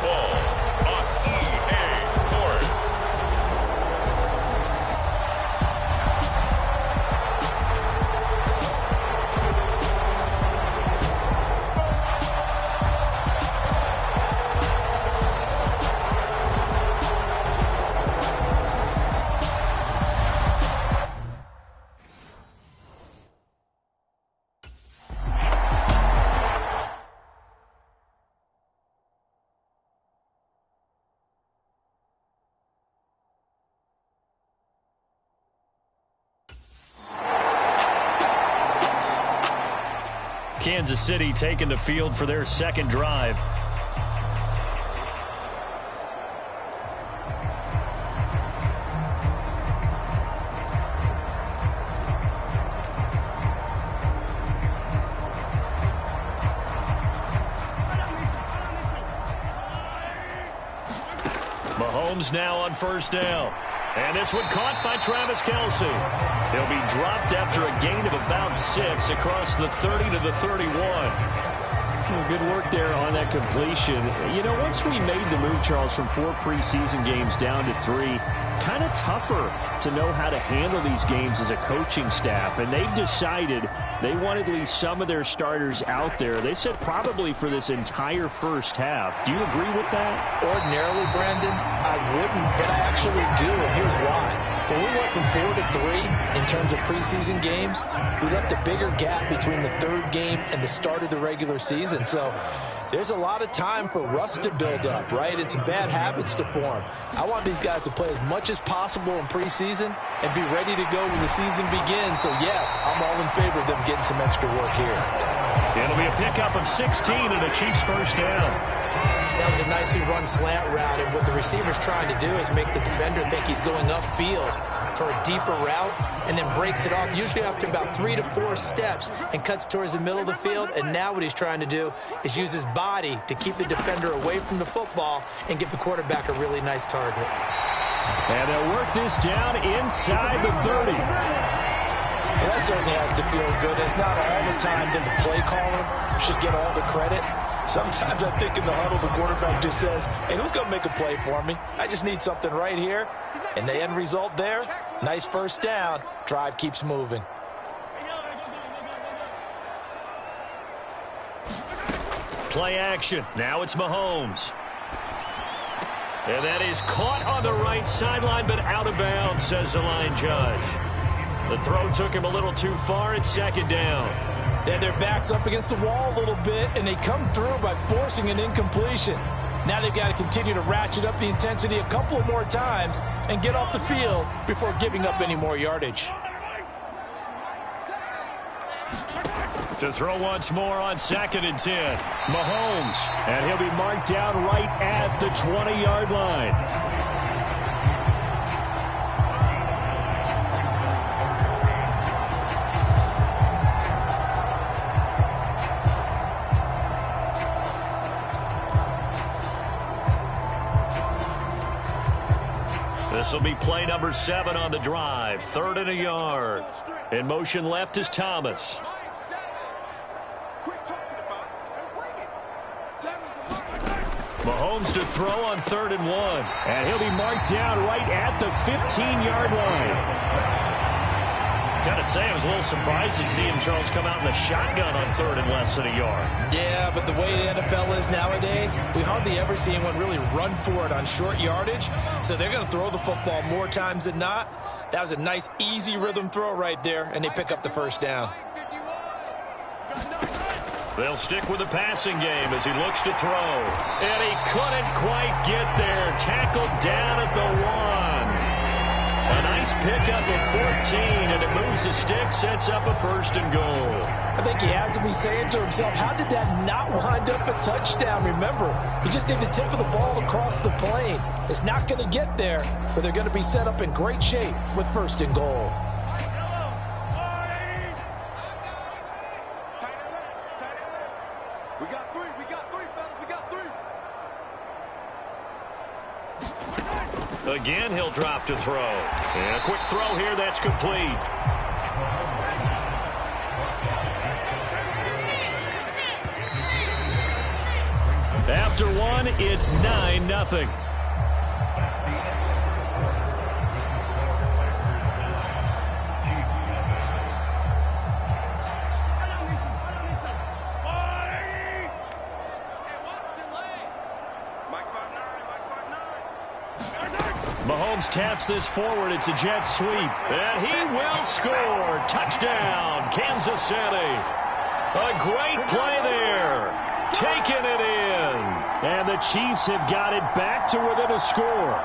Speaker 5: Kansas City taking the field for their second drive. Mahomes now on first down. And this one caught by Travis Kelce. He'll be dropped after a gain of about 6 across the 30 to the 31.
Speaker 11: Well, good work there on that completion. You know, once we made the move, Charles, from 4 preseason games down to 3, kind of tougher to know how to handle these games as a coaching staff. And they've decided they want at least some of their starters out there. They said probably for this entire first half. Do you agree with that?
Speaker 6: Ordinarily, Brandon, I wouldn't, but I actually do, and here's why. When we went from 4 to 3 in terms of preseason games, we left a bigger gap between the third game and the start of the regular season. So there's a lot of time for rust to build up, right? And some bad habits to form. I want these guys to play as much as possible in preseason and be ready to go when the season begins. So, yes, I'm all in favor of them getting some extra work here.
Speaker 5: It'll be a pickup of 16 and a Chiefs first down.
Speaker 6: That was a nicely run slant route, and what the receiver's trying to do is make the defender think he's going upfield for a deeper route and then breaks it off, usually after about 3 to 4 steps, and cuts towards the middle of the field. And now what he's trying to do is use his body to keep the defender away from the football and give the quarterback a really nice target.
Speaker 11: And they'll work this down inside the 30.
Speaker 6: Well, that certainly has to feel good. It's not all the time that the play caller should get all the credit. Sometimes I think in the huddle, the quarterback just says, hey, who's going to make a play for me? I just need something right here. And the end result there, nice first down. Drive keeps moving.
Speaker 5: Play action. Now it's Mahomes. And that is caught on the right sideline, but out of bounds, says the line judge. The throw took him a little too far. It's second down.
Speaker 6: Then their backs up against the wall a little bit, and they come through by forcing an incompletion. Now they've got to continue to ratchet up the intensity a couple of more times and get off the field before giving up any more yardage.
Speaker 5: To throw once more on 2nd and 10. Mahomes. And he'll be marked down right at the 20-yard line. This will be play number 7 on the drive. 3rd and a yard. In motion left is Thomas. Mahomes to throw on 3rd and 1.
Speaker 11: And he'll be marked down right at the 15-yard line.
Speaker 5: Gotta say, I was a little surprised to see him, Charles, come out in the shotgun on 3rd and less than a yard.
Speaker 6: Yeah, but the way the NFL is nowadays, we hardly ever see anyone really run for it on short yardage. So they're going to throw the football more times than not. That was a nice, easy rhythm throw right there, and they pick up the first down.
Speaker 5: They'll stick with the passing game as he looks to throw. And he couldn't quite get there. Tackled down at the 1. A nice pickup of 14, and it moves the stick, sets up a 1st and goal.
Speaker 6: I think he has to be saying to himself, how did that not wind up a touchdown? Remember, he just did the tip of the ball across the plane. It's not going to get there, but they're going to be set up in great shape with 1st and goal.
Speaker 4: We got three, fellas, we got 3.
Speaker 5: Again, he'll drop to throw. And a quick throw here, that's complete. After 1, it's 9-0. Mahomes taps this forward. It's a jet sweep. And he will score. Touchdown, Kansas City. A great play there. Taking it in.
Speaker 11: And the Chiefs have got it back to within a score.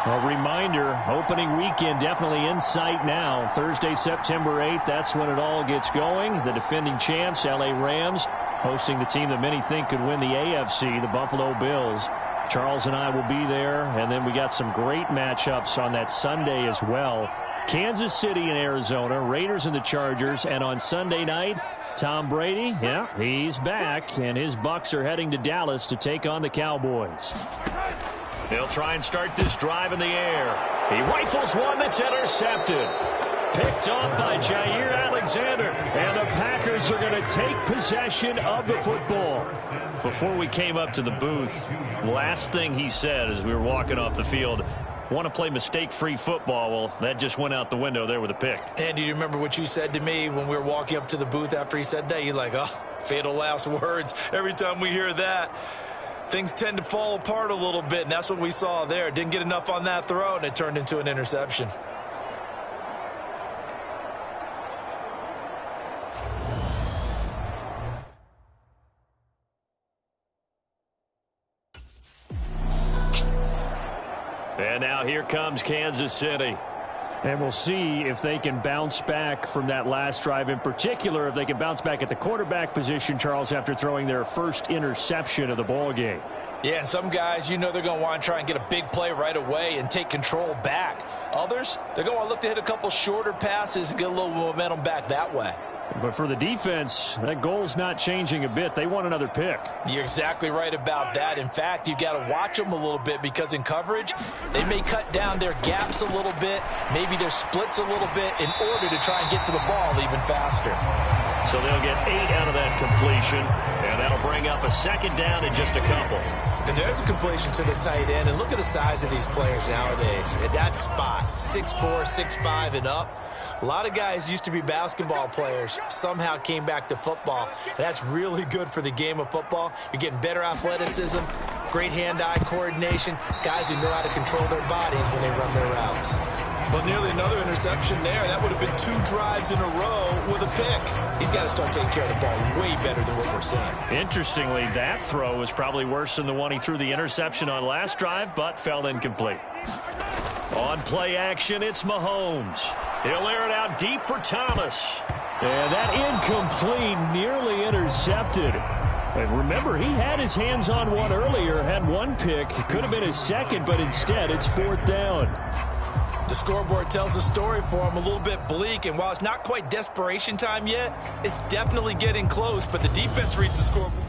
Speaker 11: A reminder, opening weekend definitely in sight now. Thursday, September 8th, that's when it all gets going. The defending champs, LA Rams, hosting the team that many think could win the AFC, the Buffalo Bills. Charles and I will be there, and then we got some great matchups on that Sunday as well. Kansas City and Arizona, Raiders and the Chargers, and on Sunday night, Tom Brady, yeah, he's back, and his Bucs are heading to Dallas to take on the Cowboys. He'll try and start this drive in the air. He rifles one that's intercepted. Picked off by Jair Alexander. And the Packers are going to take possession of the football. Before we came up to the booth, last thing he said as we were walking off the field, want to play mistake-free football. Well, that just went out the window there with a pick.
Speaker 6: And do you remember what you said to me when we were walking up to the booth after he said that? You're like, oh, fatal last words. Every time we hear that, things tend to fall apart a little bit, and that's what we saw there. Didn't get enough on that throw, and it turned into an interception.
Speaker 11: And now here comes Kansas City. And we'll see if they can bounce back from that last drive. In particular, if they can bounce back at the quarterback position, Charles, after throwing their first interception of the ball game.
Speaker 6: Yeah, and some guys, you know they're going to want to try and get a big play right away and take control back. Others, they're going to want to look to hit a couple shorter passes and get a little momentum back that way.
Speaker 11: But for the defense, that goal's not changing a bit. They want another pick.
Speaker 6: You're exactly right about that. In fact, you've got to watch them a little bit because in coverage, they may cut down their gaps a little bit, maybe their splits a little bit in order to try and get to the ball even faster.
Speaker 11: So they'll get 8 out of that completion, and that'll bring up a second down in just a couple.
Speaker 6: And there's a completion to the tight end, and look at the size of these players nowadays. At that spot, 6'4", 6'5", and up. A lot of guys used to be basketball players, somehow came back to football. That's really good for the game of football. You're getting better athleticism, great hand-eye coordination, guys who know how to control their bodies when they run their routes. Well, nearly another interception there. That would have been 2 drives in a row with a pick. He's got to start taking care of the ball way better than what we're seeing.
Speaker 11: Interestingly, that throw was probably worse than the one he threw the interception on last drive, but fell incomplete. On play action, it's Mahomes. He'll air it out deep for Thomas. And that incomplete, nearly intercepted. And remember, he had his hands on one earlier, had one pick. It could have been his second, but instead it's 4th down.
Speaker 6: The scoreboard tells a story for him, a little bit bleak, and while it's not quite desperation time yet, it's definitely getting close, but the defense reads the scoreboard.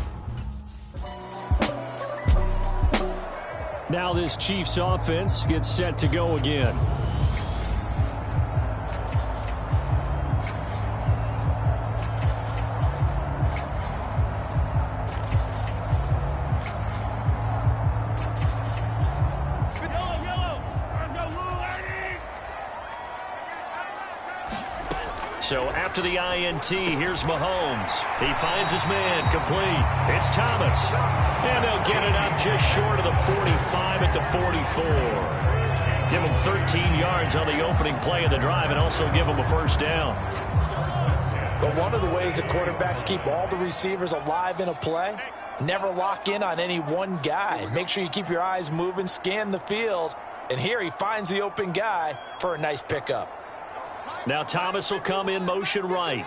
Speaker 11: Now this Chiefs offense gets set to go again. So after the INT, here's Mahomes. He finds his man, complete. It's Thomas. And they'll get it up just short of the 45 at the 44. Give him 13 yards on the opening play of the drive and also give him a first down.
Speaker 6: But one of the ways that quarterbacks keep all the receivers alive in a play, never lock in on any one guy. Make sure you keep your eyes moving, scan the field. And here he finds the open guy for a nice pickup.
Speaker 11: Now Thomas will come in motion right.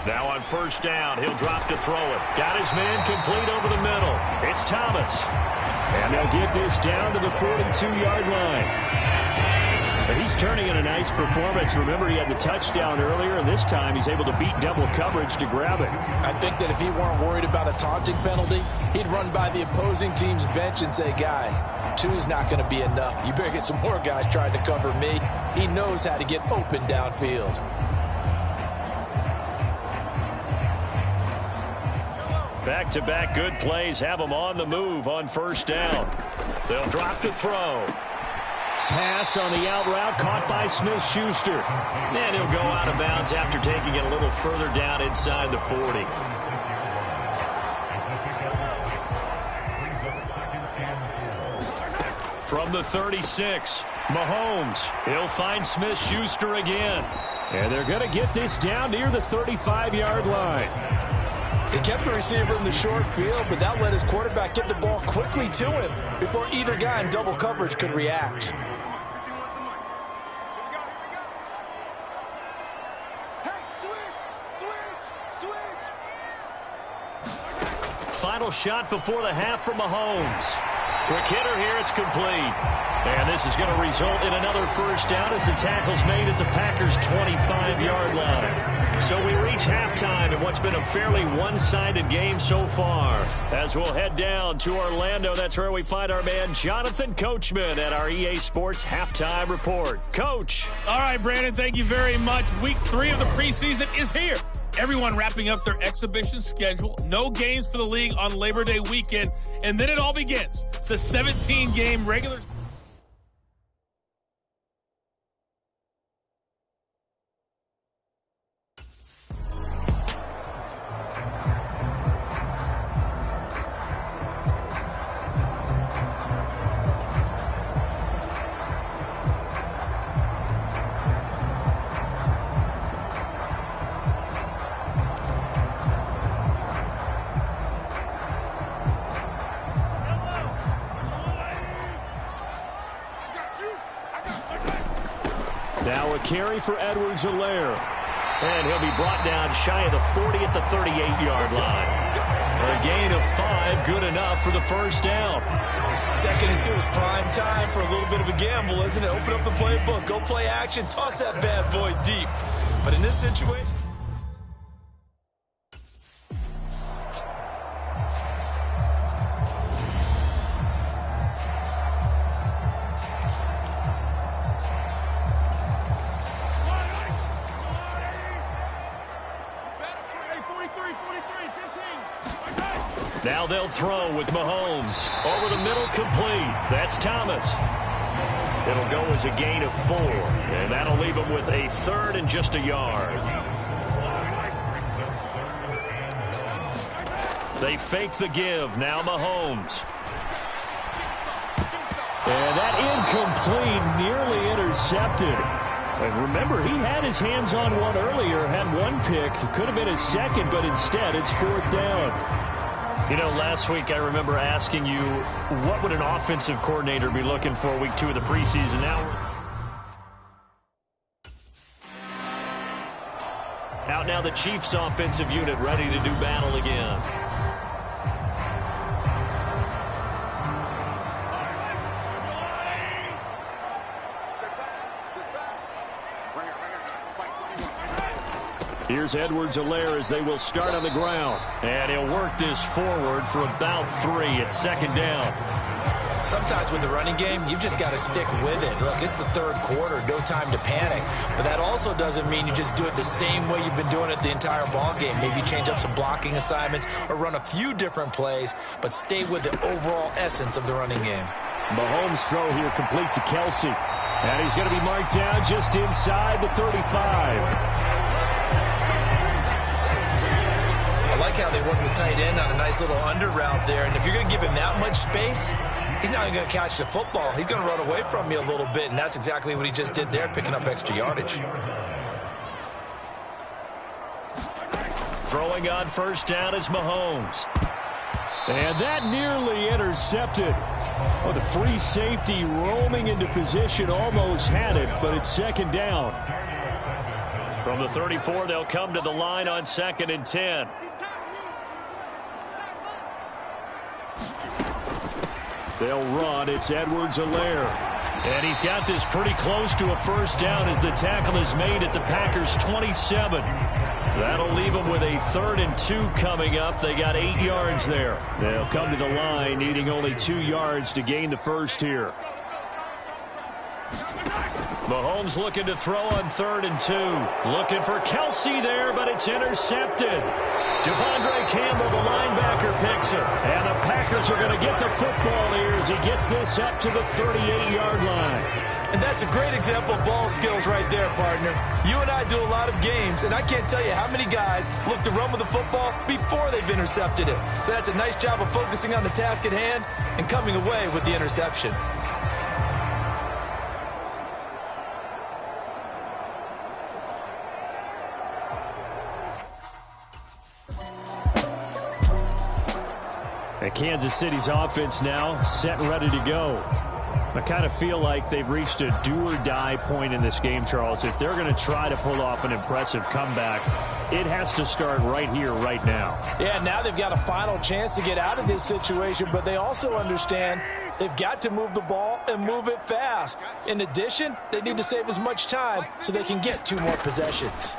Speaker 11: Now on first down, he'll drop to throw it. Got his man complete over the middle. It's Thomas. And they'll get this down to the 42-yard line. But he's turning in a nice performance. Remember, he had the touchdown earlier, and this time he's able to beat double coverage to grab it.
Speaker 6: I think that if he weren't worried about a taunting penalty, he'd run by the opposing team's bench and say, guys, 2 is not going to be enough. You better get some more guys trying to cover me. He knows how to get open downfield.
Speaker 11: Back-to-back good plays have him on the move on first down. They'll drop to throw. Pass on the out route caught by Smith-Schuster. And he'll go out of bounds after taking it a little further down inside the 40. From the 36, Mahomes. He'll find Smith-Schuster again. And they're going to get this down near the 35-yard line.
Speaker 6: He kept the receiver in the short field, but that let his quarterback get the ball quickly to him before either guy in double coverage could react.
Speaker 5: Final shot before the half from Mahomes. Quick hitter here, it's complete. And this is going to result in another first down as the tackle's made at the Packers' 25-yard line. So we reach halftime in what's been a fairly one-sided game so far. As we'll head down to Orlando, that's where we find our man Jonathan Coachman at our EA Sports Halftime Report. Coach.
Speaker 12: All right, Brandon, thank you very much. Week 3 of the preseason is here. Everyone wrapping up their exhibition schedule. No games for the league on Labor Day weekend. And then it all begins. The 17-game regular...
Speaker 5: Now a carry for Edwards-Helaire. And he'll be brought down shy of the 40 at the 38-yard line. A gain of 5, good enough for the first down.
Speaker 6: 2nd and 2 is prime time for a little bit of a gamble, isn't it? Open up the playbook, go play action, toss that bad boy deep. But in this situation...
Speaker 5: Now they'll throw with Mahomes. Over the middle, complete. That's Thomas. It'll go as a gain of 4, and that'll leave him with a 3rd and just a yard. They fake the give. Now Mahomes. And that incomplete, nearly intercepted. And remember, he had his hands on one earlier, had one pick. It could have been his second, but instead it's 4th down. You know, last week I remember asking you, what would an offensive coordinator be looking for week 2 of the preseason? Out now the Chiefs offensive unit ready to do battle again. Here's Edwards-Helaire as they will start on the ground. And he'll work this forward for about 3 at 2nd down.
Speaker 6: Sometimes with the running game, you've just got to stick with it. Look, it's the 3rd quarter, no time to panic. But that also doesn't mean you just do it the same way you've been doing it the entire ball game. Maybe change up some blocking assignments or run a few different plays, but stay with the overall essence of the running game.
Speaker 5: Mahomes' throw here complete to Kelsey. And he's going to be marked down just inside the 35.
Speaker 6: I like how they work the tight end on a nice little under route there. And if you're going to give him that much space, he's not even going to catch the football. He's going to run away from you a little bit, and that's exactly what he just did there, picking up extra yardage.
Speaker 5: Throwing on first down is Mahomes. And that nearly intercepted. Oh, the free safety roaming into position almost had it, but it's 2nd down. From the 34, they'll come to the line on 2nd and 10. They'll run. It's Edwards-Helaire. And he's got this pretty close to a first down as the tackle is made at the Packers' 27. That'll leave them with a 3rd and 2 coming up. They got 8 yards there. They'll come to the line needing only 2 yards to gain the first here. Mahomes looking to throw on 3rd and 2. Looking for Kelsey there, but it's intercepted. Devondre Campbell, the linebacker, picks it. And the Packers are going to get the football here as he gets this up to the 38-yard line.
Speaker 6: And that's a great example of ball skills right there, partner. You and I do a lot of games, and I can't tell you how many guys look to run with the football before they've intercepted it. So that's a nice job of focusing on the task at hand and coming away with the interception.
Speaker 11: And Kansas City's offense now set and ready to go. I kind of feel like they've reached a do-or-die point in this game, Charles. If they're going to try to pull off an impressive comeback, it has to start right here, right now.
Speaker 6: Yeah, now they've got a final chance to get out of this situation, but they also understand they've got to move the ball and move it fast. In addition, they need to save as much time so they can get 2 more possessions.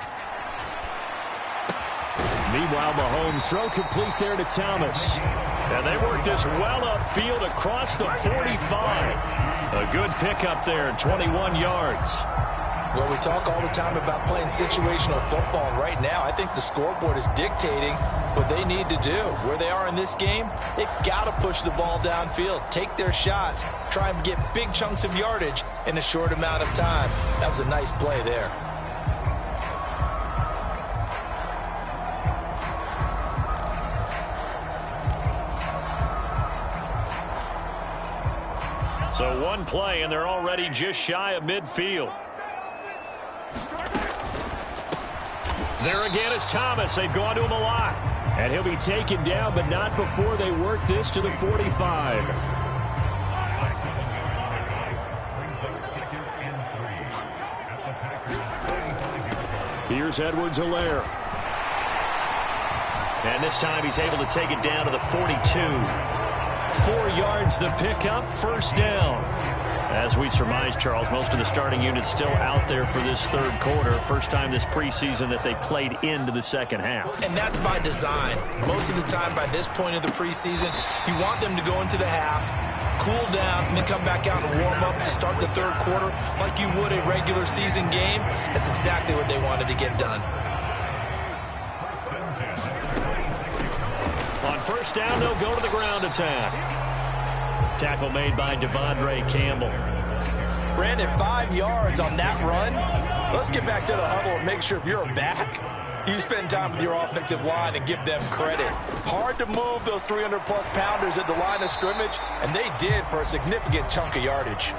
Speaker 11: Meanwhile, Mahomes throw complete there to Thomas. And they work this well upfield across the 45. A good pickup there, 21 yards.
Speaker 6: Well, we talk all the time about playing situational football, and right now I think the scoreboard is dictating what they need to do. Where they are in this game, they've got to push the ball downfield, take their shots, try and get big chunks of yardage in a short amount of time. That was a nice play there.
Speaker 11: So one play, and they're already just shy of midfield. There again is Thomas. They've gone to him a lot. And he'll be taken down, but not before they work this to the 45. Here's Edwards-Helaire. And this time he's able to take it down to the 42. 4 yards the pickup, first down. As we surmise, Charles, most of the starting units still out there for this third quarter. First time this preseason that they played into the second half.
Speaker 6: And that's by design. Most of the time by this point of the preseason, you want them to go into the half, cool down, and then come back out and warm up to start the third quarter like you would a regular season game. That's exactly what they wanted to get done.
Speaker 11: On first down, they'll go to the ground attack. Tackle made by Devondre Campbell.
Speaker 6: Brandon, 5 yards on that run. Let's get back to the huddle and make sure if you're a back, you spend time with your offensive line and give them credit. Hard to move those 300-plus pounders at the line of scrimmage, and they did for a significant chunk of yardage.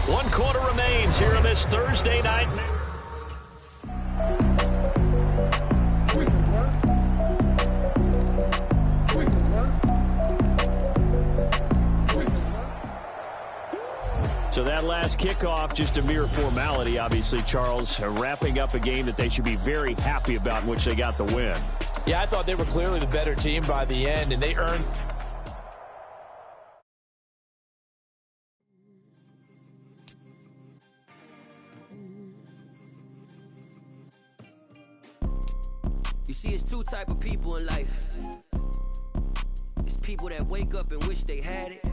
Speaker 11: 1 quarter remains here on this Thursday night. So that last kickoff, just a mere formality, obviously, Charles, wrapping up a game that they should be very happy about in which they got the win.
Speaker 6: Yeah, I thought they were clearly the better team by the end, and they earned...
Speaker 15: You see, it's 2 type of people in life. It's people that wake up and wish they had it.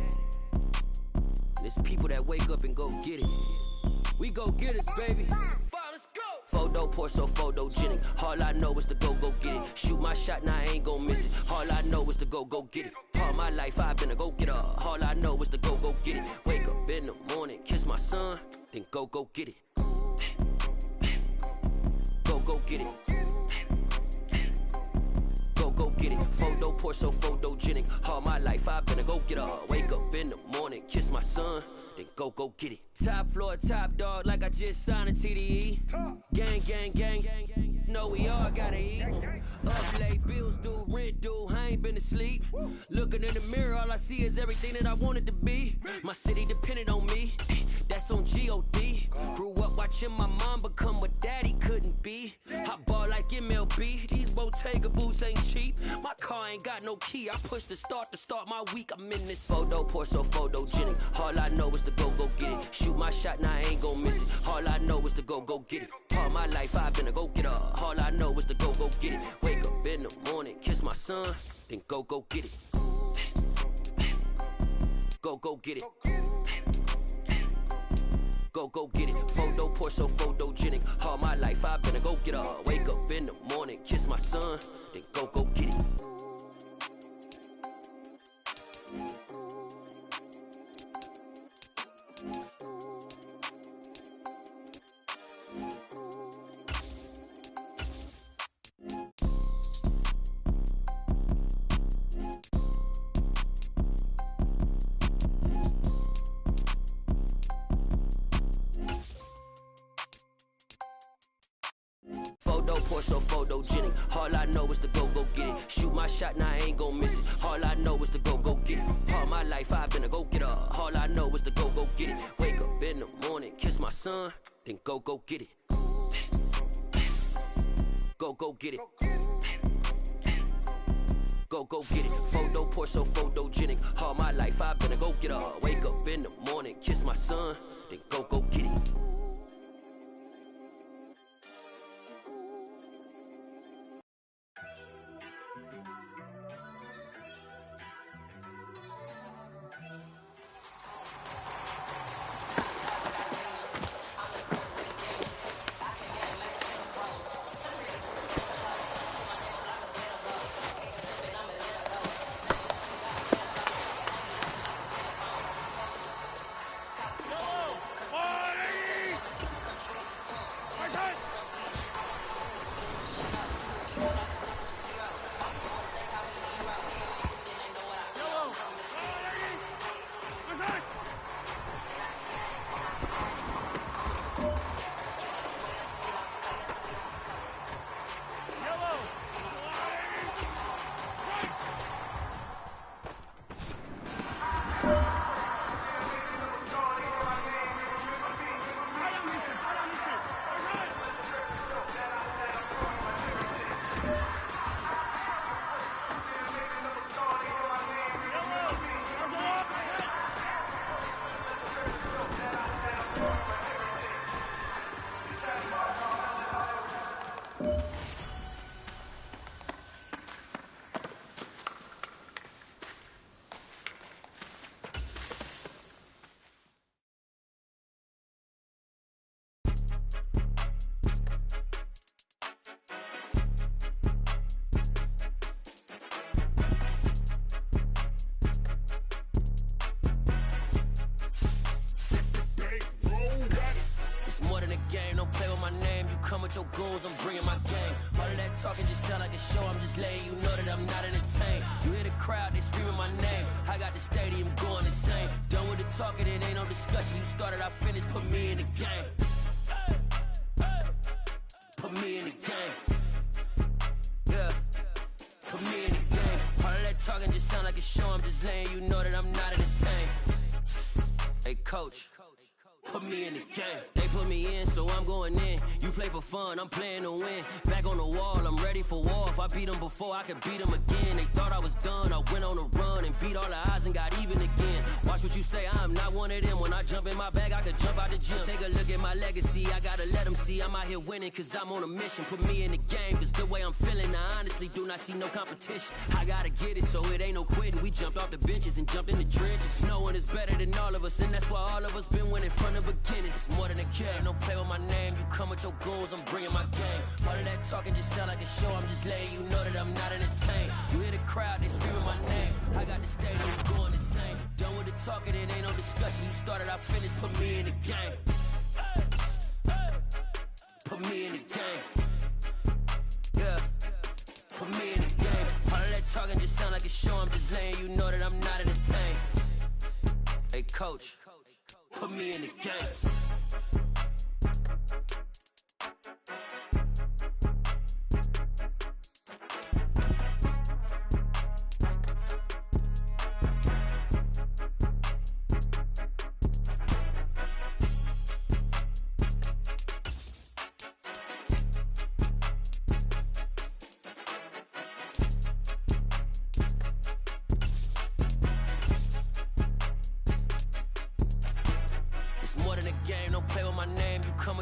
Speaker 15: And it's people that wake up and go get it. We go get it, baby. Let's go. Photo poor, so photogenic. All I know is to go get it. Shoot my shot, now I ain't gon' miss it. All I know is to go get it. All my life I've been a go-getter. All I know is to go get it. Wake up in the morning, kiss my son, then go get it. Go get it. Go get it. Photo poor, so photogenic. All my life I've been a go-getter. Wake up in the morning, kiss my son, then go get it. Top floor, top dog, like I just signed a TDE. Gang, gang, gang, gang, gang. No, we all gotta eat. Up late, bills due, rent due, I ain't been asleep. Looking in the mirror, all I see is everything that I wanted to be. My city depended on me, that's on G.O.D. Grew up watching my mom become what daddy couldn't be. I ball like MLB, these Bottega boots ain't cheap. My car ain't got no key, I push the start to start my week. I'm in this photo poor, so photogenic. All I know is to go get it. Shoot my shot, now I ain't gon' miss it. All I know is to go get it. All my life I've been a go-getter. All I know is to go get it. Wake up in the morning, kiss my son, then go get it. Go get it. Go get it. Photo poor, so photogenic. All my life I've been a go-getter. Wake up in the morning, kiss my son, then go get it. Photo, Porsche, photogenic. All I know is to go get it. Shoot my shot, now I ain't gon' miss it. All I know is to go get it. All my life I've been a go-getter. All I know is to go get it. Wake up in the morning, kiss my son, then go get it. Go get it. Go get it. Photo, Porsche, photogenic. All my life I've been a go-getter. Wake up in the morning, kiss my son, then go get it. Your goons, I'm bringing my game. All of that talking just sound like a show. I'm just letting you know that I'm not entertained. You hear the crowd, they screaming my name. I got the stadium going insane. Done with the talking, it ain't no discussion. You started, I finished, put me in the game. Put me in the game. Yeah, put me in the game. All of that talking just sound like a show. I'm just letting you know that I'm not entertained. Hey, coach, put me in the game. They put me in, so I'm going in. You play for fun, I'm playing to win. Back on the wall, I'm ready for war. If I beat them before, I could beat them again. They thought I was done, I went on a run and beat all the odds and got even again. Watch what you say, I'm not one of them. When I jump in my bag, I could jump out the gym. Take a look at my legacy, I gotta let them see I'm out here winning, cause I'm on a mission. Put me in the game, cause the way I'm feeling, I honestly do not see no competition. I gotta get it, so it ain't no quitting. We jumped off the benches and jumped in the trenches. No one is better than all of us, and that's why all of us been winning from the beginning. It's more than a game, don't play with my name. You come with your goons, I'm bringing my game. All of that talking just sound like a show. I'm just letting you know that I'm not entertained. You hear the crowd, they screaming my name. I got the stadium going insane. Done with the talking, it ain't no discussion. You started, I finished, put me in the game. Put me in the game. Yeah, put me in the game. All of that talking just sound like a show. I'm just letting you know that I'm not entertained. Hey, coach, put me in the game.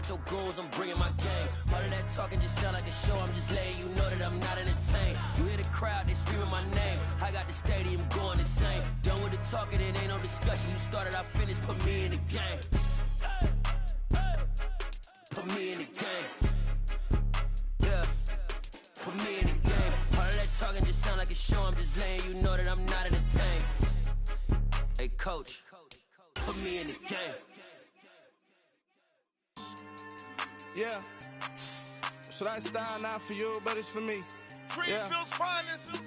Speaker 15: Your goons, I'm bringing my game. All of that talking just sound like a show. I'm just letting you know that I'm not entertained. You hear the crowd, they screaming my name. I got the stadium going insane. Done with the talking, it ain't no discussion. You started, I finished, put me in the game. Put me in the game. Yeah, put me in the game. All of that talking just sound like a show. I'm just letting you know that I'm not entertained. Hey, coach, put me in the game.
Speaker 16: Yeah, so that style not for you, but it's for me.
Speaker 17: Greenfield's finest.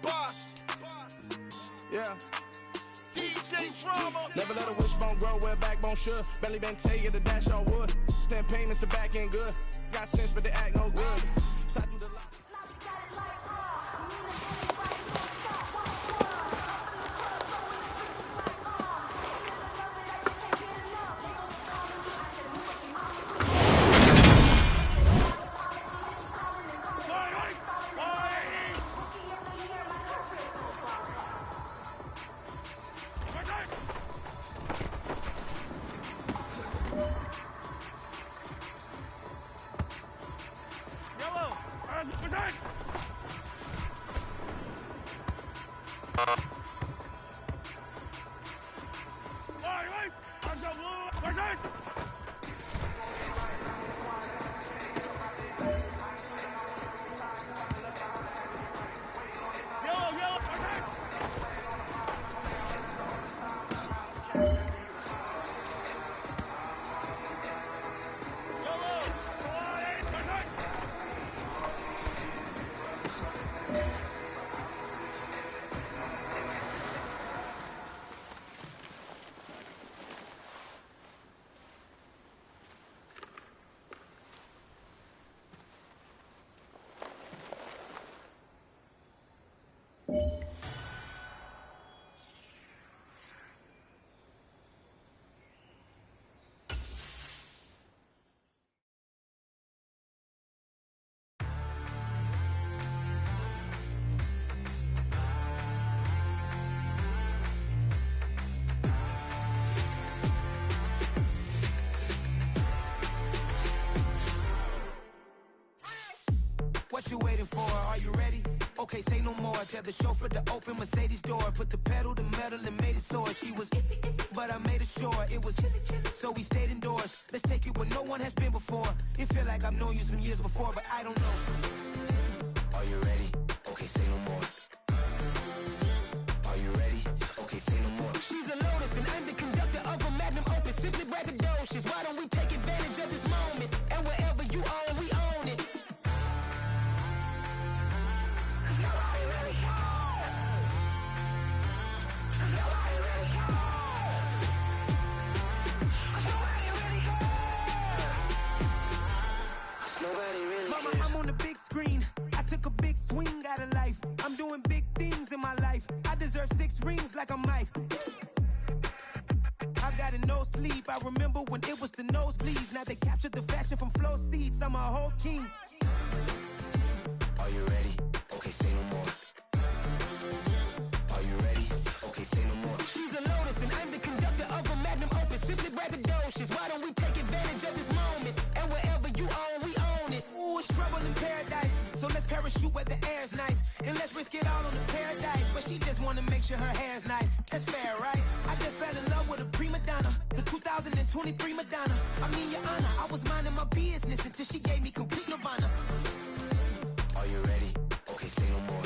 Speaker 17: Boss.
Speaker 16: Yeah.
Speaker 17: DJ Drama.
Speaker 16: Never let a wishbone grow where a backbone should. Belly been tell you the dash all wood. Stand pain is the back end good. got sense, but they act no good. So I do the
Speaker 18: What you waiting for? Are you ready? Okay, say no more. Tell the chauffeur to open Mercedes door. Put the pedal to metal and made it soar. She was, but I made it sure it was. So we stayed indoors. Let's take it where no one has been before. It feel like I've known you some years before, but I don't know. Are you ready? Okay, say no more. Are you ready? Okay, say no more. She's a Lotus and I'm the conductor of a Magnum Opus. Simply braggadocious. Why don't we take advantage of this moment? And wherever you own, we own it. Mama, I'm on the big screen. I took a big swing out of life. I'm doing big things in my life. I deserve 6 rings like I'm Mike. I've got no sleep. I remember when it was the nosebleeds. Now they captured the fashion from flow seats. I'm a whole king. Are you ready? Okay, say no more. Are you ready? Okay, say no more. She's a Lotus and I'm the conductor of a Magnum Opus. Simply braggadocious. Why don't we take advantage of this moment? And wherever you own, we own it. Ooh, it's trouble in paradise. So let's parachute where the air's nice. And let's risk it all on the paradise. But she just wanna make sure her hair's nice. That's fair, right? I just fell in love with a prima donna. The 2023 Madonna. I mean, your honor, I was minding my business until she gave me complete nirvana. Are you ready? Okay, say no more.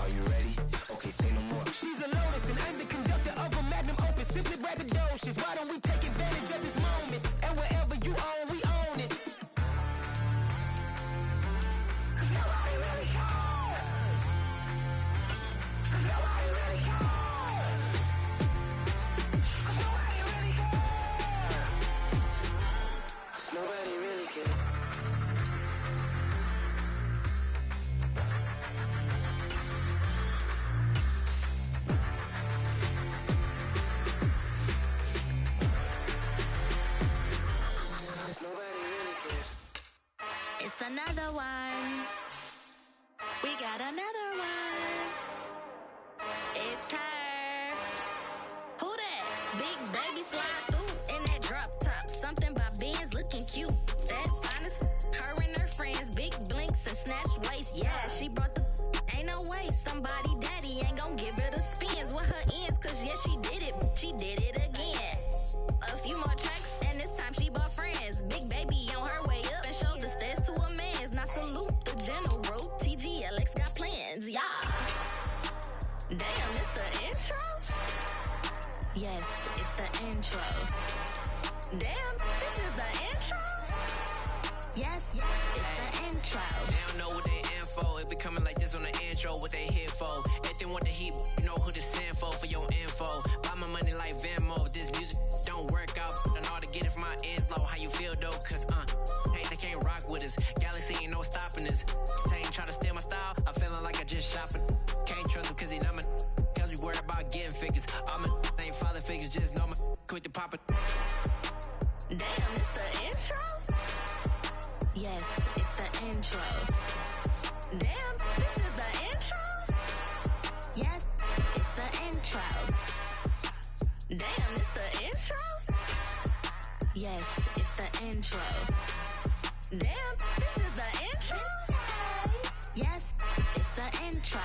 Speaker 18: Are you ready? Okay, say no more. She's a Lotus and I'm the conductor of a Magnum Opus. Simply braggadocious. Why don't we take advantage of this moment? And wherever you own, we own it. Nobody really cares. Nobody really cares. Nobody really cares. Nobody really cares.
Speaker 19: It's another one. We got another one. It's her. Who that? Big baby slide through in that drop top. Something about Benz looking cute. That's honest. Her and her friends, big blinks and snatch waist. Yeah, she brought the. Ain't no way somebody daddy ain't gon' give her the spins with her ends. Cause yeah, she did it. She did it again. A few more tracks and this time she bought friends. Big baby on her way up and showed the stairs to a man's. Now salute the general. TGLX got plans, yeah. Damn, it's the intro? Yes, it's the intro. Damn, this is the intro? Yes, it's the intro.
Speaker 20: They don't know what they in for. It be coming like this on the intro, what they here for. If they want the heat, you know who to send for your info. Buy my money like Venmo. This music don't work out, and all to get it from my ends low. How you feel though? Cause with us. Galaxy ain't no stopping us. Ain't try to steal my style. I'm feeling like I just shopping. Can't trust him cause he not my. Cause we worried about getting figures. All my ain't father figures, just know my quick to pop it.
Speaker 19: Damn, it's the intro? Yes, it's the intro. Damn, this is the intro? Yes, it's the intro. Damn, it's the intro? Yes, it's the intro. Damn, this is the intro? Yes, it's the intro.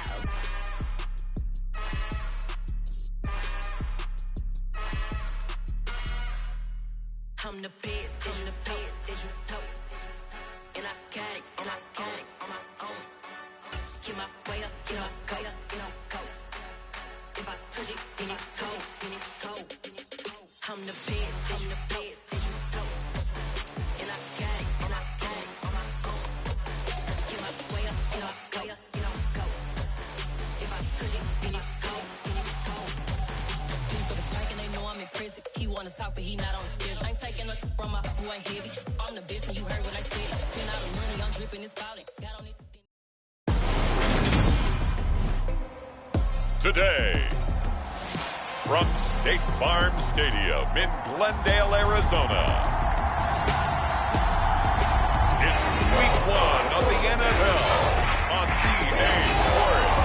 Speaker 15: I'm the best, I'm the best, as you know. And I got it on my own. Get my way up, get my go, go. If I touch it, then it's cold, I'm the best, as you know. And I got it on my own. Get my way up, get my go. If I touch it, then it's cold, For the pack and they know I'm impressive. He wanna talk, but he not on the schedule. I ain't taking a from my boy heavy. I'm the best, and you heard what I said. Spend all the money, I'm dripping, it's falling. Got on it.
Speaker 3: Today, from State Farm Stadium in Glendale, Arizona, it's Week 1 of the NFL on EA Sports.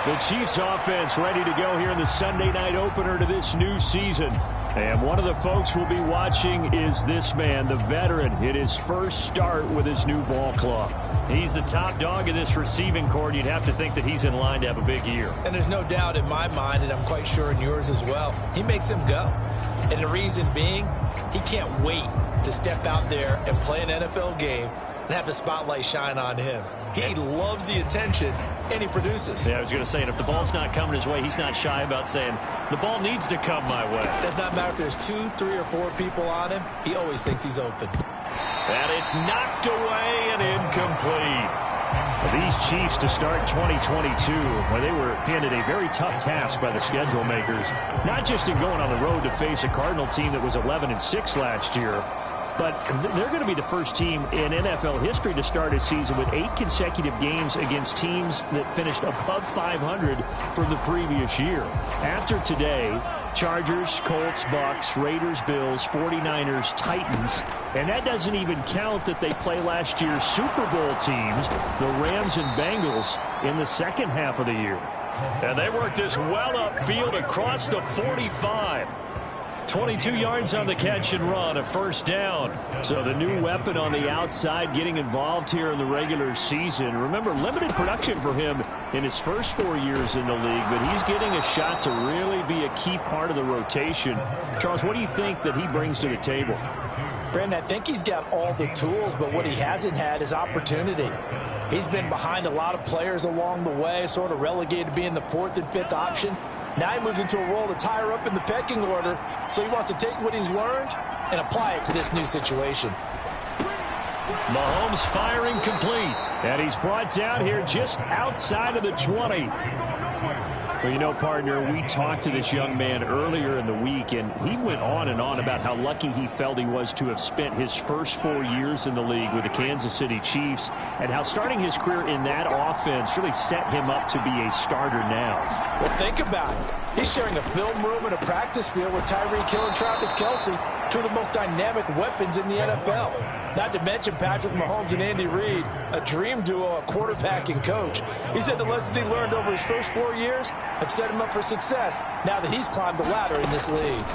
Speaker 11: The Chiefs offense ready to go here in the Sunday night opener to this new season. And one of the folks we'll be watching is this man, the veteran, hit his first start with his new ball club. He's the top dog of this receiving corps. You'd have to think that he's in line to have a big year.
Speaker 6: And there's no doubt in my mind, and I'm quite sure in yours as well, he makes them go. And the reason being, he can't wait to step out there and play an NFL game and have the spotlight shine on him. He loves the attention, and he produces.
Speaker 11: Yeah, I was going to say, and if the ball's not coming his way, he's not shy about saying, the ball needs to come my way.
Speaker 6: It does not matter if there's 2, 3, or 4 people on him. He always thinks he's open.
Speaker 11: And it's knocked away and incomplete. These Chiefs to start 2022, where they were handed a very tough task by the schedule makers, not just in going on the road to face a Cardinal team that was 11-6 last year, but they're going to be the first team in NFL history to start a season with 8 consecutive games against teams that finished above 500 from the previous year. After today, Chargers, Colts, Bucks, Raiders, Bills, 49ers, Titans. And that doesn't even count that they play last year's Super Bowl teams, the Rams and Bengals, in the second half of the year. And they work this well upfield across the 45. 22 yards on the catch and run, a first down. So the new weapon on the outside getting involved here in the regular season. Remember, limited production for him in his first 4 years in the league, but he's getting a shot to really be a key part of the rotation. Charles, what do you think that he brings to the table?
Speaker 6: Brandon, I think he's got all the tools, but what he hasn't had is opportunity. He's been behind a lot of players along the way, sort of relegated to being the 4th and 5th option. Now he moves into a role that's higher up in the pecking order, so he wants to take what he's learned and apply it to this new situation.
Speaker 11: Mahomes firing complete, and he's brought down here just outside of the 20. Well, you know, partner, we talked to this young man earlier in the week, and he went on and on about how lucky he felt he was to have spent his first 4 years in the league with the Kansas City Chiefs, and how starting his career in that offense really set him up to be a starter now.
Speaker 6: Well, think about it. He's sharing a film room and a practice field with Tyreek Hill and Travis Kelce, 2 of the most dynamic weapons in the NFL. Not to mention Patrick Mahomes and Andy Reid, a dream duo, a quarterback and coach. He said the lessons he learned over his first 4 years have set him up for success now that he's climbed the ladder in this league.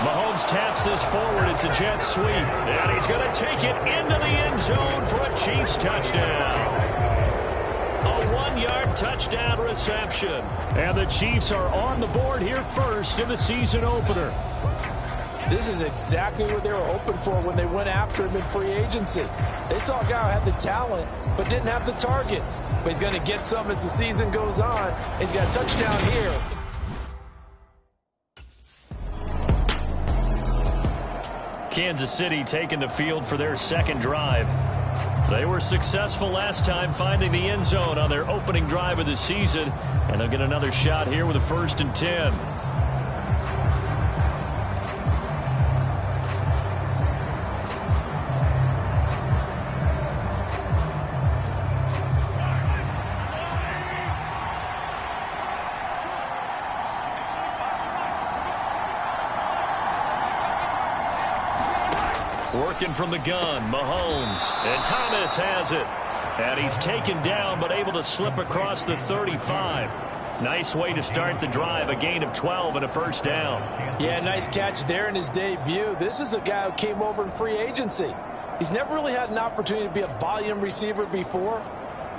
Speaker 11: Mahomes taps this forward. It's a jet sweep, and he's going to take it into the end zone for a Chiefs touchdown. A 1-yard touchdown reception. And the Chiefs are on the board here first in the season opener.
Speaker 6: This is exactly what they were hoping for when they went after him in free agency. They saw a guy who had the talent but didn't have the targets. But he's going to get some as the season goes on. He's got a touchdown here.
Speaker 11: Kansas City taking the field for their second drive. They were successful last time finding the end zone on their opening drive of the season, and they'll get another shot here with a 1st and 10. Working from the gun, Mahomes, and Thomas has it. And he's taken down but able to slip across the 35. Nice way to start the drive, a gain of 12 and a first down.
Speaker 6: Yeah, nice catch there in his debut. This is a guy who came over in free agency. He's never really had an opportunity to be a volume receiver before,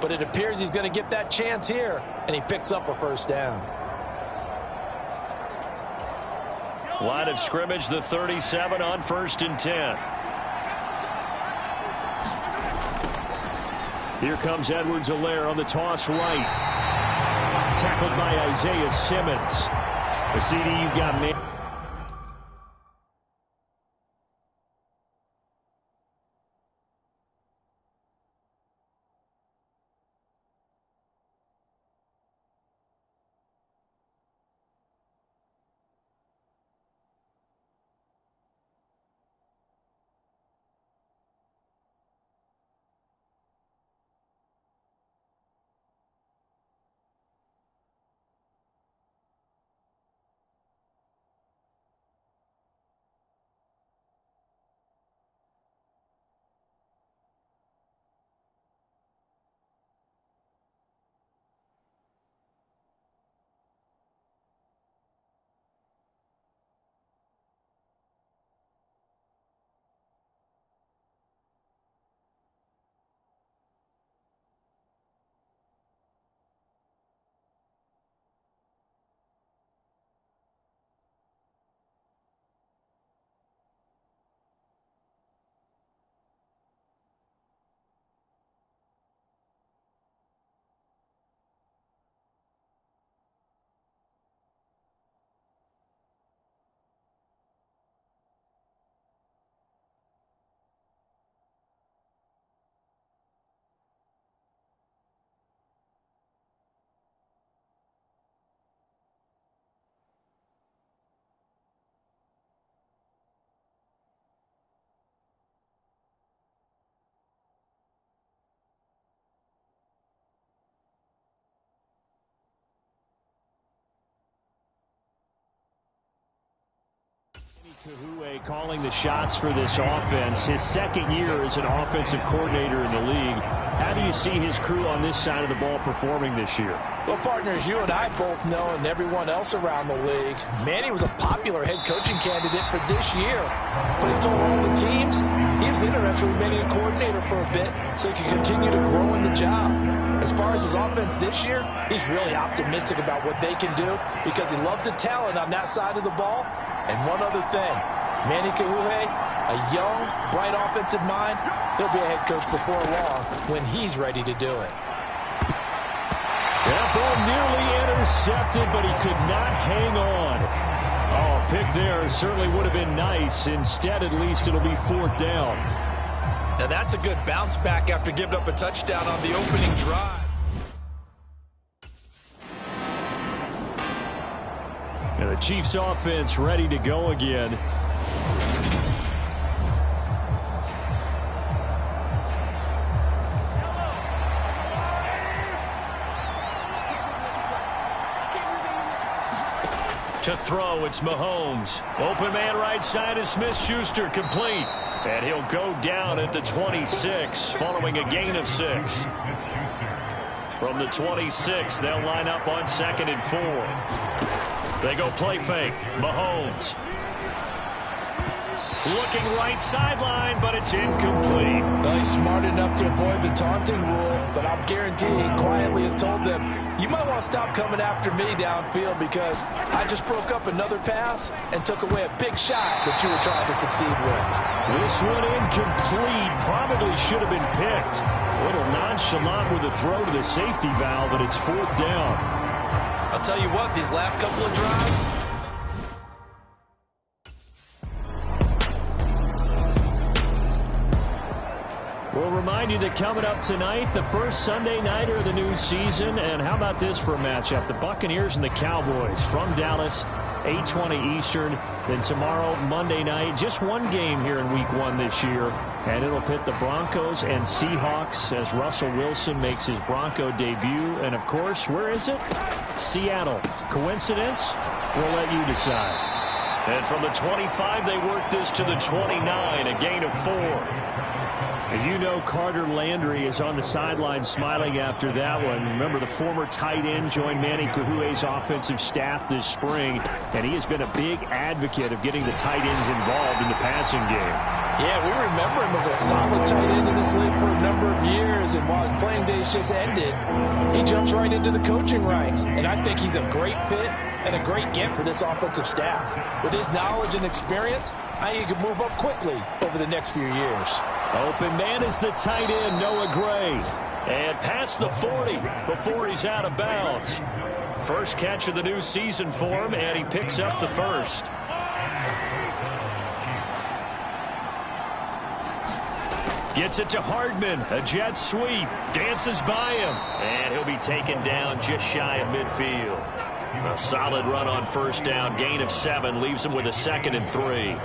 Speaker 6: but it appears he's going to get that chance here, and he picks up a first down.
Speaker 11: Line of scrimmage, the 37 on 1st and 10. Here comes Edwards-Helaire on the toss right. Tackled by Isaiah Simmons. The CD you've got me. Kahue calling the shots for this offense. His second year as an offensive coordinator in the league. How do you see his crew on this side of the ball performing this year?
Speaker 6: Well, partners, you and I both know, and everyone else around the league, Manny was a popular head coaching candidate for this year. But he told all the teams he was interested in remaining a coordinator for a bit so he could continue to grow in the job. As far as his offense this year, he's really optimistic about what they can do because he loves the talent on that side of the ball. And one other thing, Manny Kahue, a young, bright offensive mind, he'll be a head coach before long when he's ready to do it.
Speaker 11: That ball nearly intercepted, but he could not hang on. Oh, a pick there certainly would have been nice. Instead, at least, it'll be 4th down.
Speaker 6: Now, that's a good bounce back after giving up a touchdown on the opening drive.
Speaker 11: And the Chiefs offense ready to go again. To throw, it's Mahomes. Open man right side is Smith-Schuster, complete. And he'll go down at the 26, following a gain of 6. From the 26, they'll line up on 2nd and 4. They go play fake. Mahomes. Looking right sideline, but it's incomplete.
Speaker 6: Well, he's smart enough to avoid the taunting rule, but I'll guarantee he quietly has told them, you might want to stop coming after me downfield because I just broke up another pass and took away a big shot that you were trying to succeed with.
Speaker 11: This one incomplete. Probably should have been picked. A little nonchalant with the throw to the safety valve, but it's 4th down.
Speaker 6: I'll tell you what, these last couple of drives,
Speaker 11: we'll remind you that coming up tonight, the first Sunday nighter of the new season. And how about this for a matchup? The Buccaneers and the Cowboys from Dallas, 8:20 Eastern. Then tomorrow, Monday night, just one game here in Week 1 this year. And it'll pit the Broncos and Seahawks as Russell Wilson makes his Bronco debut. And, of course, where is it? Seattle. Coincidence? We'll let you decide. And from the 25, they work this to the 29, a gain of 4. And you know Carter Landry is on the sideline smiling after that one. Remember, the former tight end joined Manny Kahue's offensive staff this spring, and he has been a big advocate of getting the tight ends involved in the passing game.
Speaker 6: yeah, we remember him as a solid tight end in this league for a number of years, and while his playing days just ended, he jumps right into the coaching ranks, and I think he's a great fit and a great get for this offensive staff. With his knowledge and experience, I think he could move up quickly over the next few years.
Speaker 11: Open man is the tight end, Noah Gray. And past the 40 before he's out of bounds. First catch of the new season for him, and he picks up the first. Gets it to Hardman, a jet sweep, dances by him, and he'll be taken down just shy of midfield. A solid run on first down, gain of 7, leaves him with a 2nd and 3.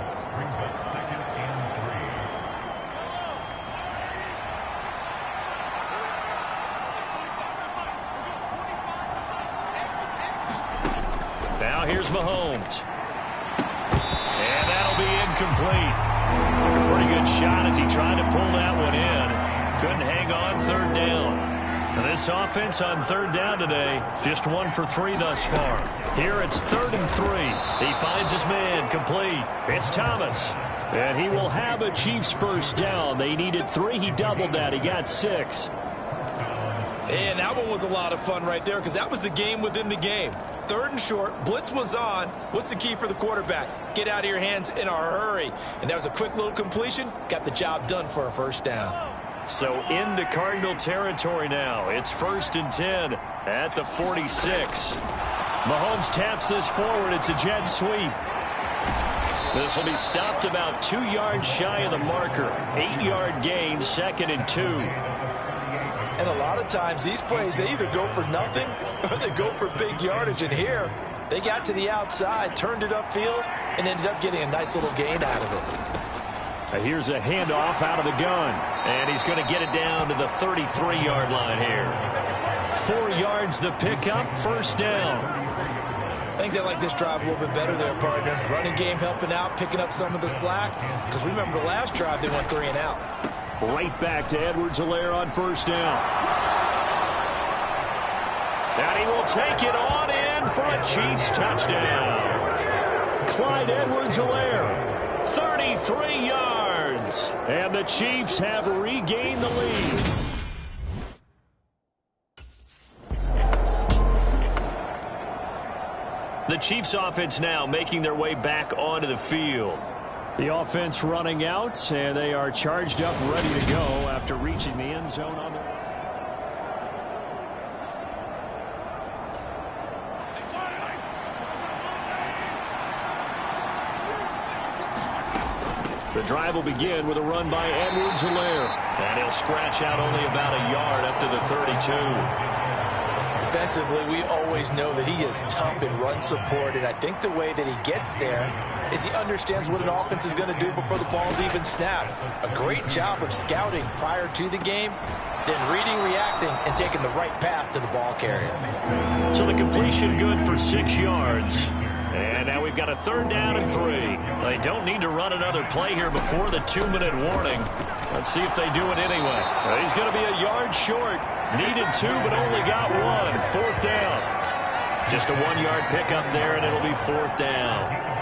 Speaker 11: Now here's Mahomes. And that'll be incomplete. Took a pretty good shot as he tried to pull that one in. Couldn't hang on, 3rd down. And this offense on 3rd down today, just 1 for 3 thus far. Here it's 3rd and 3. He finds his man, complete. It's Thomas. And he will have a Chiefs first down. They needed 3. He doubled that. He got 6.
Speaker 6: And that one was a lot of fun right there because that was the game within the game. 3rd and short, blitz was on. What's the key for the quarterback? Get out of your hands in a hurry. And that was a quick little completion. Got the job done for a first down.
Speaker 11: So into Cardinal territory now. It's 1st and 10 at the 46. Mahomes taps this forward. It's a jet sweep. This will be stopped about 2 yards shy of the marker. 8-yard gain, 2nd and 2.
Speaker 6: And a lot of times these plays, they either go for nothing or they go for big yardage. And here, they got to the outside, turned it upfield, and ended up getting a nice little gain out of it.
Speaker 11: Here's a handoff out of the gun. And he's going to get it down to the 33-yard line here. 4 yards the pickup, first down.
Speaker 6: I think they like this drive a little bit better there, partner. Running game helping out, picking up some of the slack. Because remember the last drive, they went 3 and out.
Speaker 11: Right back to Edwards-Helaire on first down. And he will take it on in for a Chiefs touchdown. Clyde Edwards-Helaire, 33 yards. And the Chiefs have regained the lead. The Chiefs offense now making their way back onto the field. The offense running out, and they are charged up, ready to go after reaching the end zone on the... The drive will begin with a run by Edwards-Helaire, and he'll scratch out only about a yard up to the 32.
Speaker 6: Defensively, we always know that he is tough in run support, and I think the way that he gets there is he understands what an offense is going to do before the ball's even snapped. A great job of scouting prior to the game, then reading, reacting, and taking the right path to the ball carrier.
Speaker 11: So the completion good for 6 yards. And now we've got a 3rd down and 3. They don't need to run another play here before the 2-minute warning. Let's see if they do it anyway. He's going to be a yard short. Needed 2, but only got 1. 4th down. Just a 1-yard pickup there, and it'll be 4th down.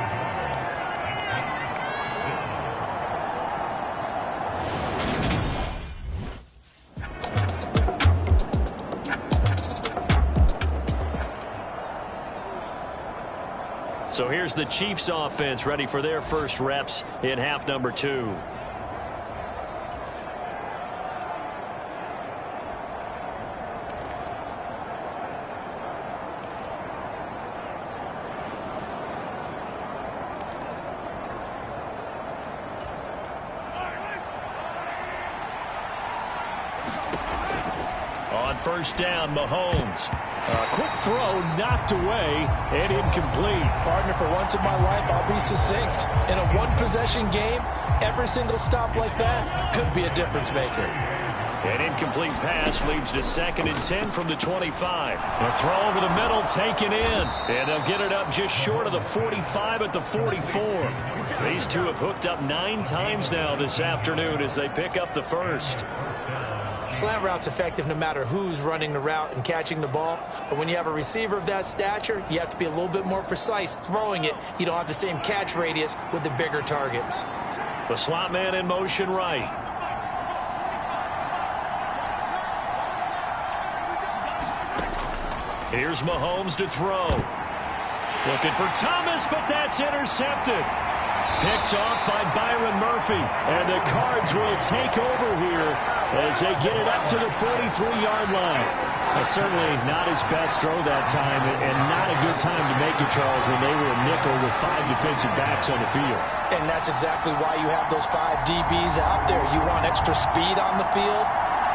Speaker 11: So here's the Chiefs offense ready for their first reps in half number 2. On first down, Mahomes. Quick throw, knocked away, and incomplete.
Speaker 6: Partner, for once in my life, I'll be succinct. In a one-possession game, every single stop like that could be a difference maker.
Speaker 11: An incomplete pass leads to 2nd and 10 from the 25. A throw over the middle, taken in. And they'll get it up just short of the 45 at the 44. These two have hooked up 9 times now this afternoon as they pick up the first.
Speaker 6: Slant route's effective no matter who's running the route and catching the ball. But when you have a receiver of that stature, you have to be a little bit more precise throwing it. You don't have the same catch radius with the bigger targets.
Speaker 11: The slot man in motion right. Here's Mahomes to throw. Looking for Thomas, but that's intercepted. Picked off by Byron Murphy. And the Cards will take over here as they get it up to the 43-yard line. Certainly not his best throw that time, and not a good time to make it, Charles, when they were a nickel with 5 defensive backs on the field.
Speaker 6: And that's exactly why you have those 5 DBs out there. You want extra speed on the field,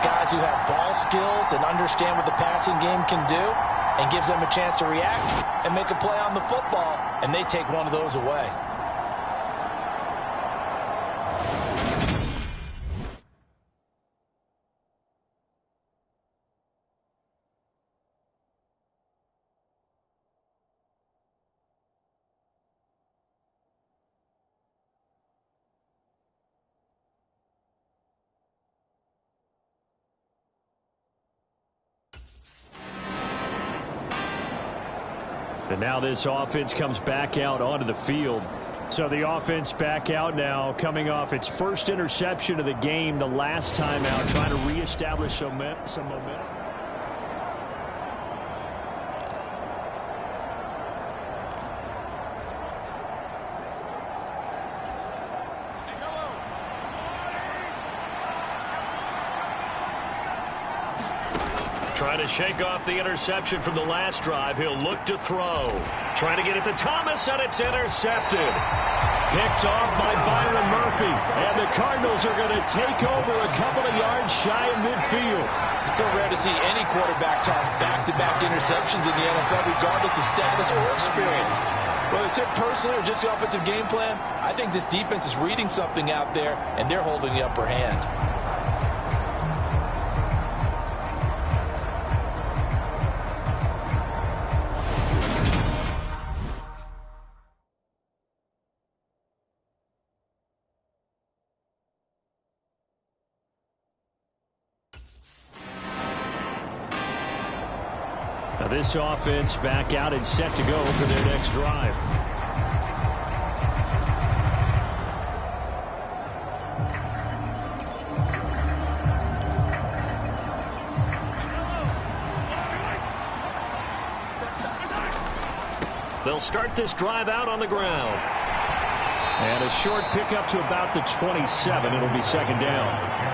Speaker 6: guys who have ball skills and understand what the passing game can do, and gives them a chance to react and make a play on the football, and they take one of those away.
Speaker 11: And now this offense comes back out onto the field. So the offense back out now, coming off its first interception of the game the last time out, trying to reestablish some momentum. Trying to shake off the interception from the last drive. He'll look to throw. Trying to get it to Thomas, and it's intercepted. Picked off by Byron Murphy. And the Cardinals are going to take over a couple of yards shy of midfield.
Speaker 6: It's so rare to see any quarterback toss back-to-back interceptions in the NFL, regardless of status or experience. Whether it's him personally or just the offensive game plan, I think this defense is reading something out there, and they're holding the upper hand.
Speaker 11: Now this offense back out and set to go for their next drive. They'll start this drive out on the ground. And a short pickup to about the 27. It'll be second down.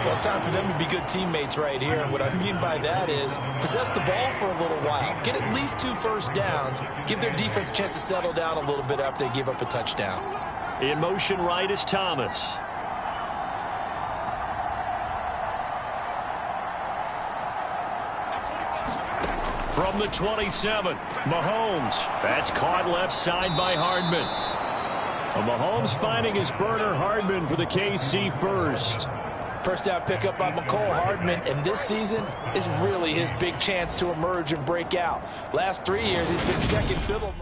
Speaker 6: Well, it's time for them to be good teammates right here. And what I mean by that is possess the ball for a little while. Get at least 2 first downs. Give their defense a chance to settle down a little bit after they give up a touchdown.
Speaker 11: In motion right is Thomas. From the 27, Mahomes. That's caught left side by Hardman. Mahomes finding his burner Hardman for the KC first.
Speaker 6: First down pickup by McCole Hardman, and this season is really his big chance to emerge and break out. Last 3 years, he's been second fiddle.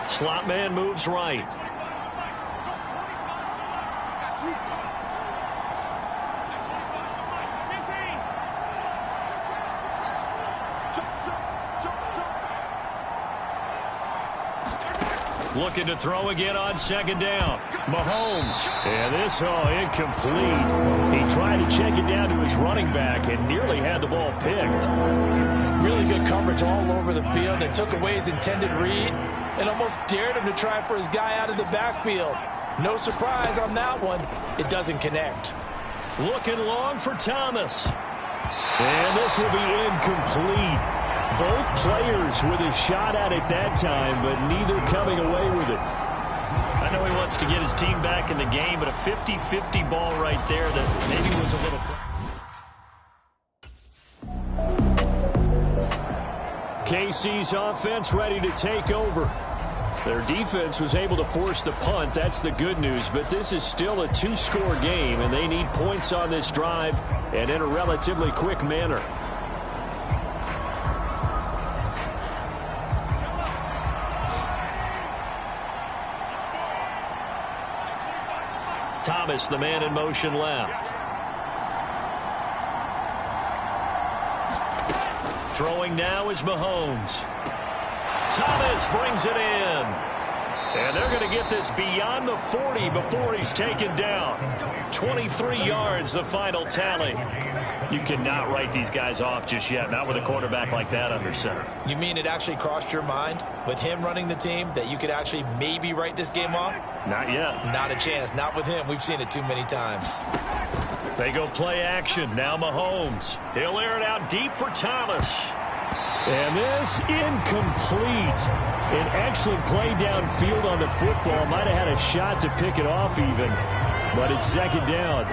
Speaker 11: Slot man moves right. Looking to throw again on second down. Mahomes. And this, incomplete. He tried to check it down to his running back and nearly had the ball picked.
Speaker 6: Really good coverage all over the field. They took away his intended read and almost dared him to try for his guy out of the backfield. No surprise on that one. It doesn't connect.
Speaker 11: Looking long for Thomas. And this will be incomplete. Both players with a shot at it that time, but neither coming away with it. I know he wants to get his team back in the game, but a 50-50 ball right there that maybe was a little... KC's offense ready to take over. Their defense was able to force the punt. That's the good news, but this is still a 2-score game, and they need points on this drive and in a relatively quick manner. Thomas, the man in motion left. Throwing now is Mahomes. Thomas brings it in. And they're going to get this beyond the 40 before he's taken down. 23 yards, the final tally. You cannot write these guys off just yet, not with a quarterback like that under center.
Speaker 6: You mean it actually crossed your mind with him running the team that you could actually maybe write this game off?
Speaker 11: Not yet.
Speaker 6: Not a chance. Not with him. We've seen it too many times.
Speaker 11: They go play action. Now Mahomes. He'll air it out deep for Thomas. And this incomplete. An excellent play downfield on the football. Might have had a shot to pick it off even. But it's second down.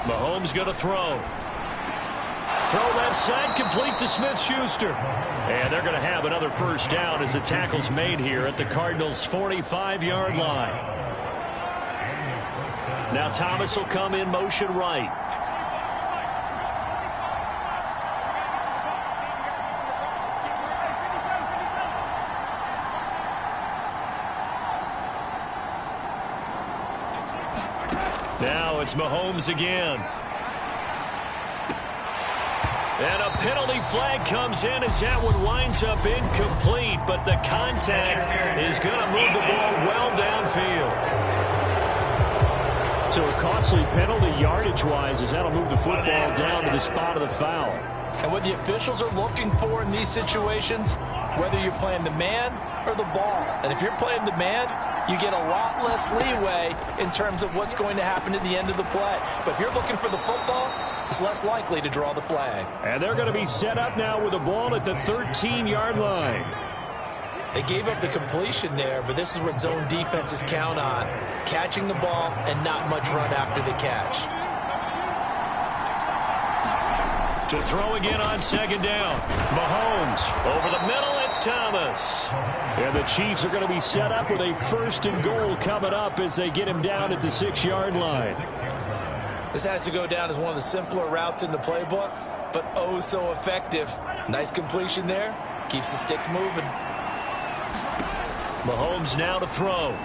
Speaker 11: Mahomes going to throw. Throw left side, complete to Smith-Schuster. And they're going to have another first down as the tackle's made here at the Cardinals' 45-yard line. Now Thomas will come in motion right. Now it's Mahomes again. And a penalty flag comes in as that one winds up incomplete, but the contact is going to move the ball well downfield. So a costly penalty yardage-wise as that'll move the football down to the spot of the foul.
Speaker 6: And what the officials are looking for in these situations, whether you're playing the man or the ball. And if you're playing the man, you get a lot less leeway in terms of what's going to happen at the end of the play. But if you're looking for the football, it's less likely to draw the flag.
Speaker 11: And they're going to be set up now with the ball at the 13-yard line.
Speaker 6: They gave up the completion there, but this is what zone defenses count on. Catching the ball and not much run after the catch.
Speaker 11: To throw again on second down. Mahomes over the middle and
Speaker 5: That's Thomas. And the Chiefs are going to be set up with a 1st and goal coming up as they get him down at the 6-yard line.
Speaker 6: This has to go down as one of the simpler routes in the playbook, but oh so effective. Nice completion there. Keeps the sticks moving.
Speaker 5: Mahomes now to throw.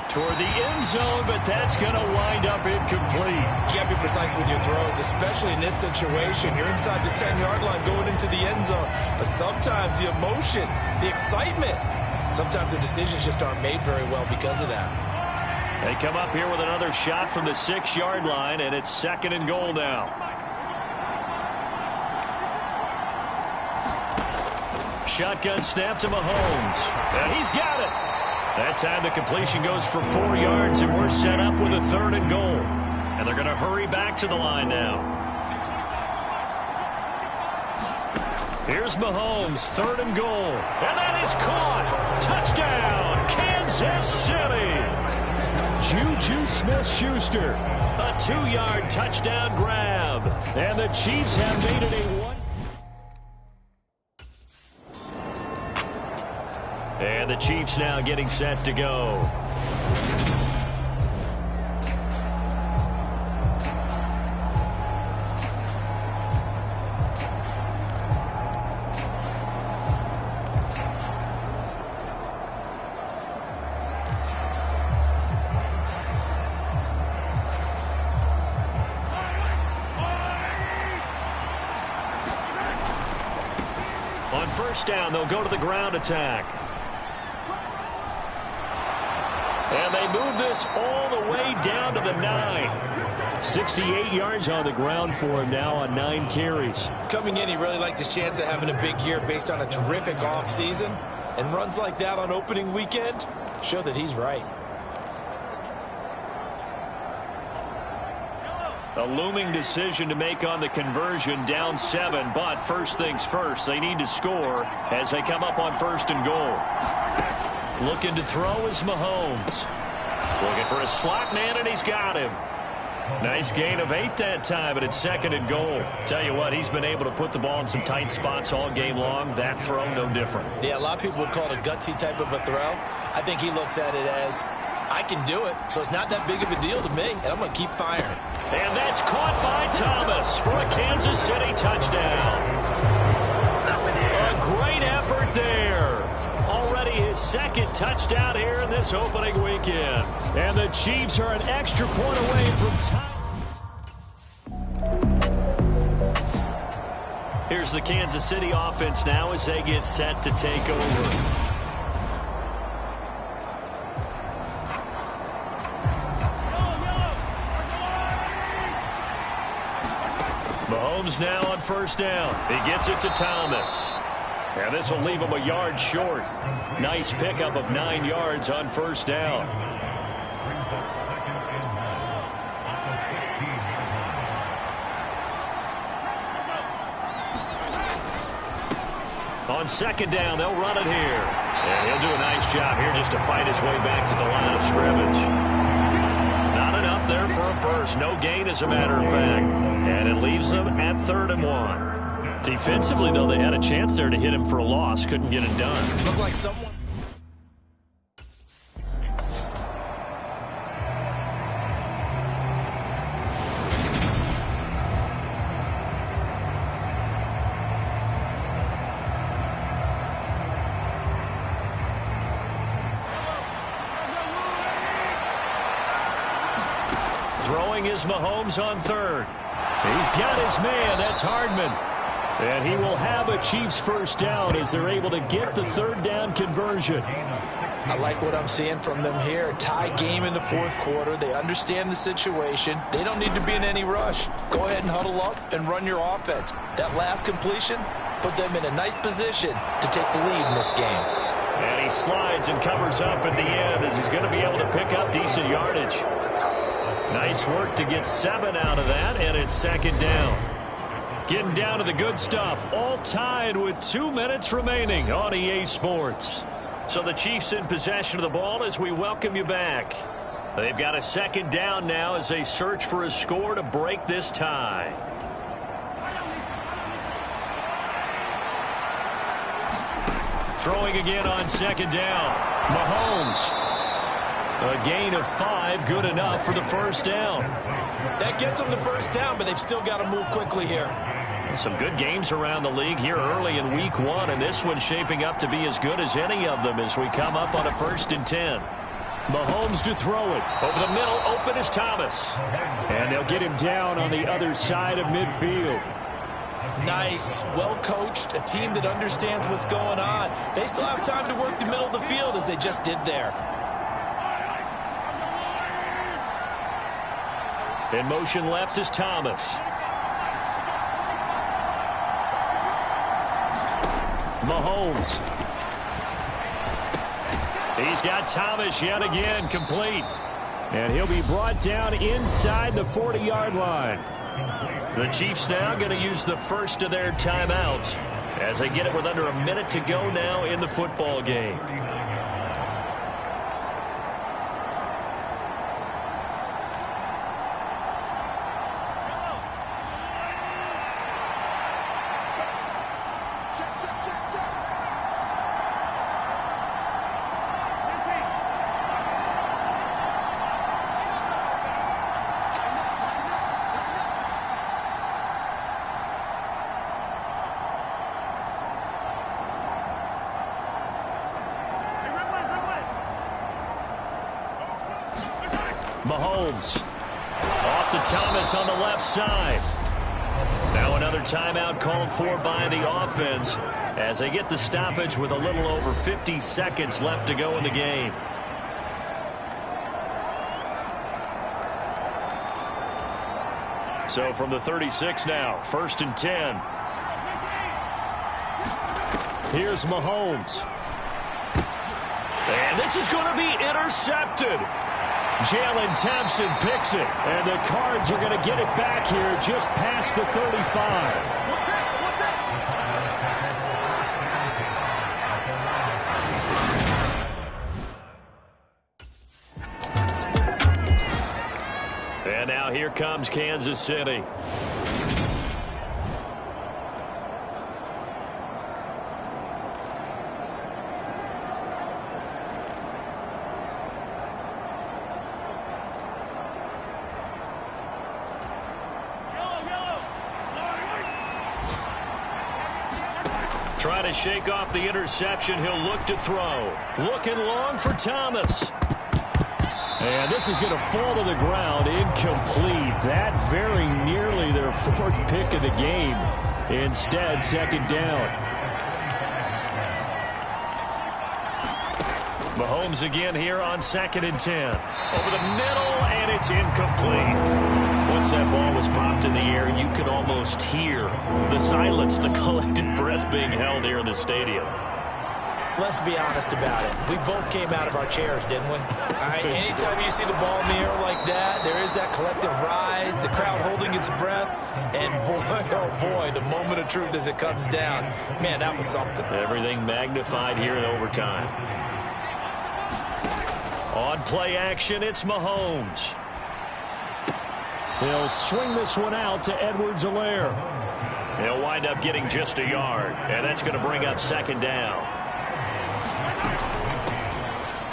Speaker 5: Toward the end zone, but that's going to wind up incomplete.
Speaker 6: You can't be precise with your throws, especially in this situation. You're inside the 10-yard line going into the end zone. But sometimes the emotion, the excitement, sometimes the decisions just aren't made very well because of that.
Speaker 5: They come up here with another shot from the 6-yard line, and it's 2nd and goal now. Shotgun snap to Mahomes, and he's got it. That time the completion goes for 4 yards, and we're set up with a 3rd and goal. And they're going to hurry back to the line now. Here's Mahomes, 3rd and goal. And that is caught. Touchdown, Kansas City. Juju Smith-Schuster, a 2-yard touchdown grab. And the Chiefs have made it a 1. And the Chiefs now getting set to go. On 1st down, they'll go to the ground attack. And they move this all the way down to the 9. 68 yards on the ground for him now on 9 carries.
Speaker 6: Coming in, he really liked his chance of having a big year based on a terrific offseason. And runs like that on opening weekend show that he's right.
Speaker 5: A looming decision to make on the conversion, down 7. But first things first, they need to score as they come up on 1st and goal. Looking to throw is Mahomes. Looking for a slot man, and he's got him. Nice gain of 8 that time, but it's 2nd and goal. Tell you what, he's been able to put the ball in some tight spots all game long. That throw, no different.
Speaker 6: Yeah, a lot of people would call it a gutsy type of a throw. I think he looks at it as, I can do it, so it's not that big of a deal to me, and I'm going to keep firing.
Speaker 5: And that's caught by Thomas for a Kansas City touchdown. A great effort there. Already his 2nd touchdown here in this opening weekend. And the Chiefs are an extra point away from time. Here's the Kansas City offense now as they get set to take over. Mahomes now on 1st down. He gets it to Thomas. And this will leave him a yard short. Nice pickup of 9 yards on 1st down. On 2nd down, they'll run it here. And he'll do a nice job here just to fight his way back to the line of scrimmage. Not enough there for a first. No gain, as a matter of fact. And it leaves them at 3rd and 1. Defensively, though, they had a chance there to hit him for a loss. Couldn't get it done.
Speaker 6: Looked like someone...
Speaker 5: Throwing is Mahomes on 3rd. He's got his man. That's Hardman. And he will have a Chiefs 1st down as they're able to get the 3rd down conversion.
Speaker 6: I like what I'm seeing from them here. Tie game in the 4th quarter. They understand the situation. They don't need to be in any rush. Go ahead and huddle up and run your offense. That last completion put them in a nice position to take the lead in this game.
Speaker 5: And he slides and covers up at the end as he's going to be able to pick up decent yardage. Nice work to get 7 out of that, and it's 2nd down. Getting down to the good stuff, all tied with 2 minutes remaining on EA Sports. So the Chiefs in possession of the ball as we welcome you back. They've got a 2nd down now as they search for a score to break this tie. Throwing again on second down. Mahomes. A gain of 5, good enough for the first down.
Speaker 6: That gets them the first down, but they've still got to move quickly here.
Speaker 5: Some good games around the league here early in week 1, and this one's shaping up to be as good as any of them as we come up on a 1st and 10. Mahomes to throw it. Over the middle, open is Thomas.
Speaker 11: And they'll get him down on the other side of midfield.
Speaker 6: Nice, well-coached, a team that understands what's going on. They still have time to work the middle of the field as they just did there.
Speaker 5: In motion left is Thomas. Mahomes. He's got Thomas yet again, complete.
Speaker 11: And he'll be brought down inside the 40-yard line.
Speaker 5: The Chiefs now going to use the first of their timeouts as they get it with under a minute to go now in the football game. Mahomes off to Thomas on the left side. Now another timeout called for by the offense as they get the stoppage with a little over 50 seconds left to go in the game. So from the 36 now, 1st and 10.
Speaker 11: Here's Mahomes.
Speaker 5: And this is going to be intercepted.
Speaker 11: Jalen Thompson picks it, and the Cards are going to get it back here just past the 35.
Speaker 5: And now here comes Kansas City. Trying to shake off the interception. He'll look to throw. Looking long for Thomas.
Speaker 11: And this is going to fall to the ground. Incomplete. That very nearly their 4th pick of the game. Instead, 2nd down.
Speaker 5: Mahomes again here on 2nd and 10. Over the middle, and it's incomplete. Once that ball was popped in the air, you could almost hear the silence, the collective breath being held here in the stadium.
Speaker 6: Let's be honest about it. We both came out of our chairs, didn't we? Anytime you see the ball in the air like that, there is that collective rise, the crowd holding its breath, and boy, oh boy, the moment of truth as it comes down. Man, that was something.
Speaker 5: Everything magnified here in overtime. On play action, it's Mahomes.
Speaker 11: He'll swing this one out to Edwards-Helaire.
Speaker 5: He'll wind up getting just a yard, and that's going to bring up 2nd down.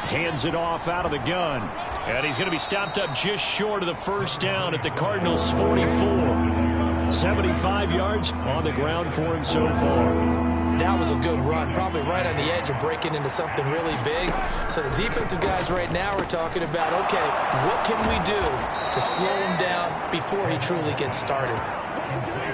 Speaker 11: Hands it off out of the gun.
Speaker 5: And he's going to be stopped up just short of the 1st down at the Cardinals' 44.
Speaker 11: 75 yards on the ground for him so far.
Speaker 6: That was a good run, probably right on the edge of breaking into something really big. So the defensive guys right now are talking about, okay, what can we do to slow him down before he truly gets started?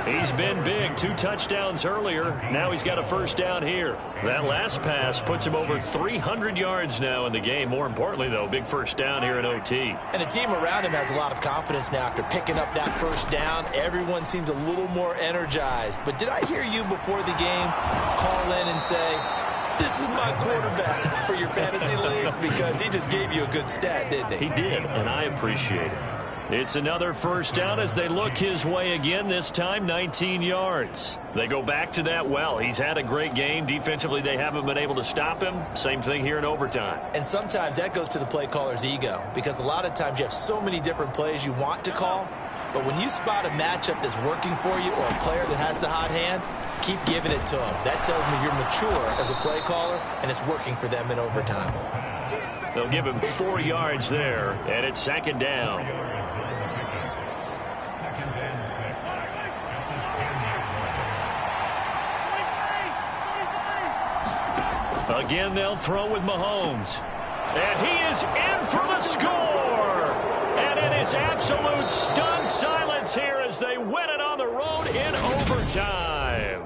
Speaker 5: He's been big. 2 touchdowns earlier. Now he's got a 1st down here. That last pass puts him over 300 yards now in the game. More importantly, though, big 1st down here in OT.
Speaker 6: And the team around him has a lot of confidence now after picking up that 1st down. Everyone seems a little more energized. But did I hear you before the game call in and say, this is my quarterback for your fantasy league? Because he just gave you a good stat, didn't he?
Speaker 5: He did, and I appreciate it. It's another 1st down as they look his way again, this time 19 yards. They go back to that well. He's had a great game. Defensively, they haven't been able to stop him. Same thing here in overtime.
Speaker 6: And sometimes that goes to the play caller's ego, because a lot of times you have so many different plays you want to call, but when you spot a matchup that's working for you or a player that has the hot hand, Keep giving it to them. That tells me you're mature as a play caller, and it's working for them in overtime.
Speaker 5: They'll give him 4 yards there, and it's second down. Again, they'll throw with Mahomes. And he is in for the score. And it is absolute stunned silence here as they win it on the road in overtime.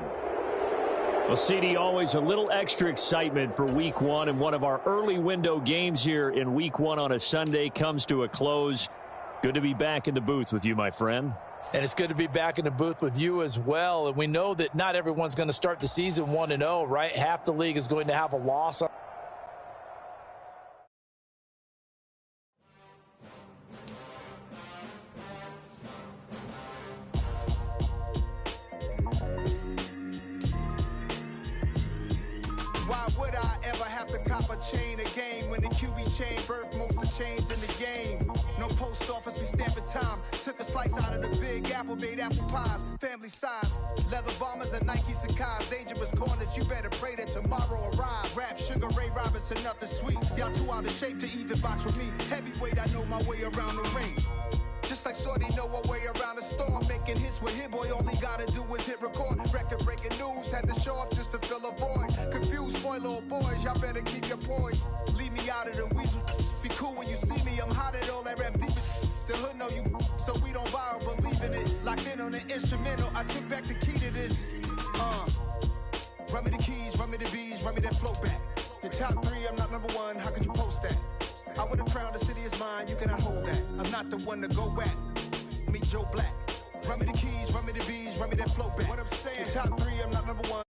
Speaker 5: Well, CD, always a little extra excitement for Week 1, and one of our early window games here in Week 1 on a Sunday comes to a close. Good to be back in the booth with you, my friend.
Speaker 6: And it's good to be back in the booth with you as well. And we know that not everyone's going to start the season 1-0, right? Half the league is going to have a loss.
Speaker 4: Why would I ever have to cop a chain again when the QB chain birthed most of the chains in the game? No post office, we stamping time. Took a slice out of the big apple, made apple pies, family size. Leather bombers and Nikes and Kais. Dangerous corners, you better pray that tomorrow arrives. Rap, Sugar Ray Robinson, nothing sweet. Y'all too out of shape to even box with me. Heavyweight, I know my way around the ring. Just like Shorty know a way around the storm. Making hits with Hit Boy, all he gotta do is hit record. Record-breaking news, had to show up just to fill a void. Confused boy, little boys, y'all better keep your poise. Leave me out of the weasel. Be cool when you see me, I'm hot at all that rap deep. The hood know you, so we don't borrow, believe in it. Locked in on the instrumental, I took back the key to this. Run me the keys, run me the bees, run me that flow back. Your top 3, I'm not number 1, how could you post that? I would have crowned the city is mine, you cannot hold that. I'm not the one to go back. Meet Joe Black. Run me the keys, run me the bees, run me that flow back. What I'm saying, top 3, I'm not number 1.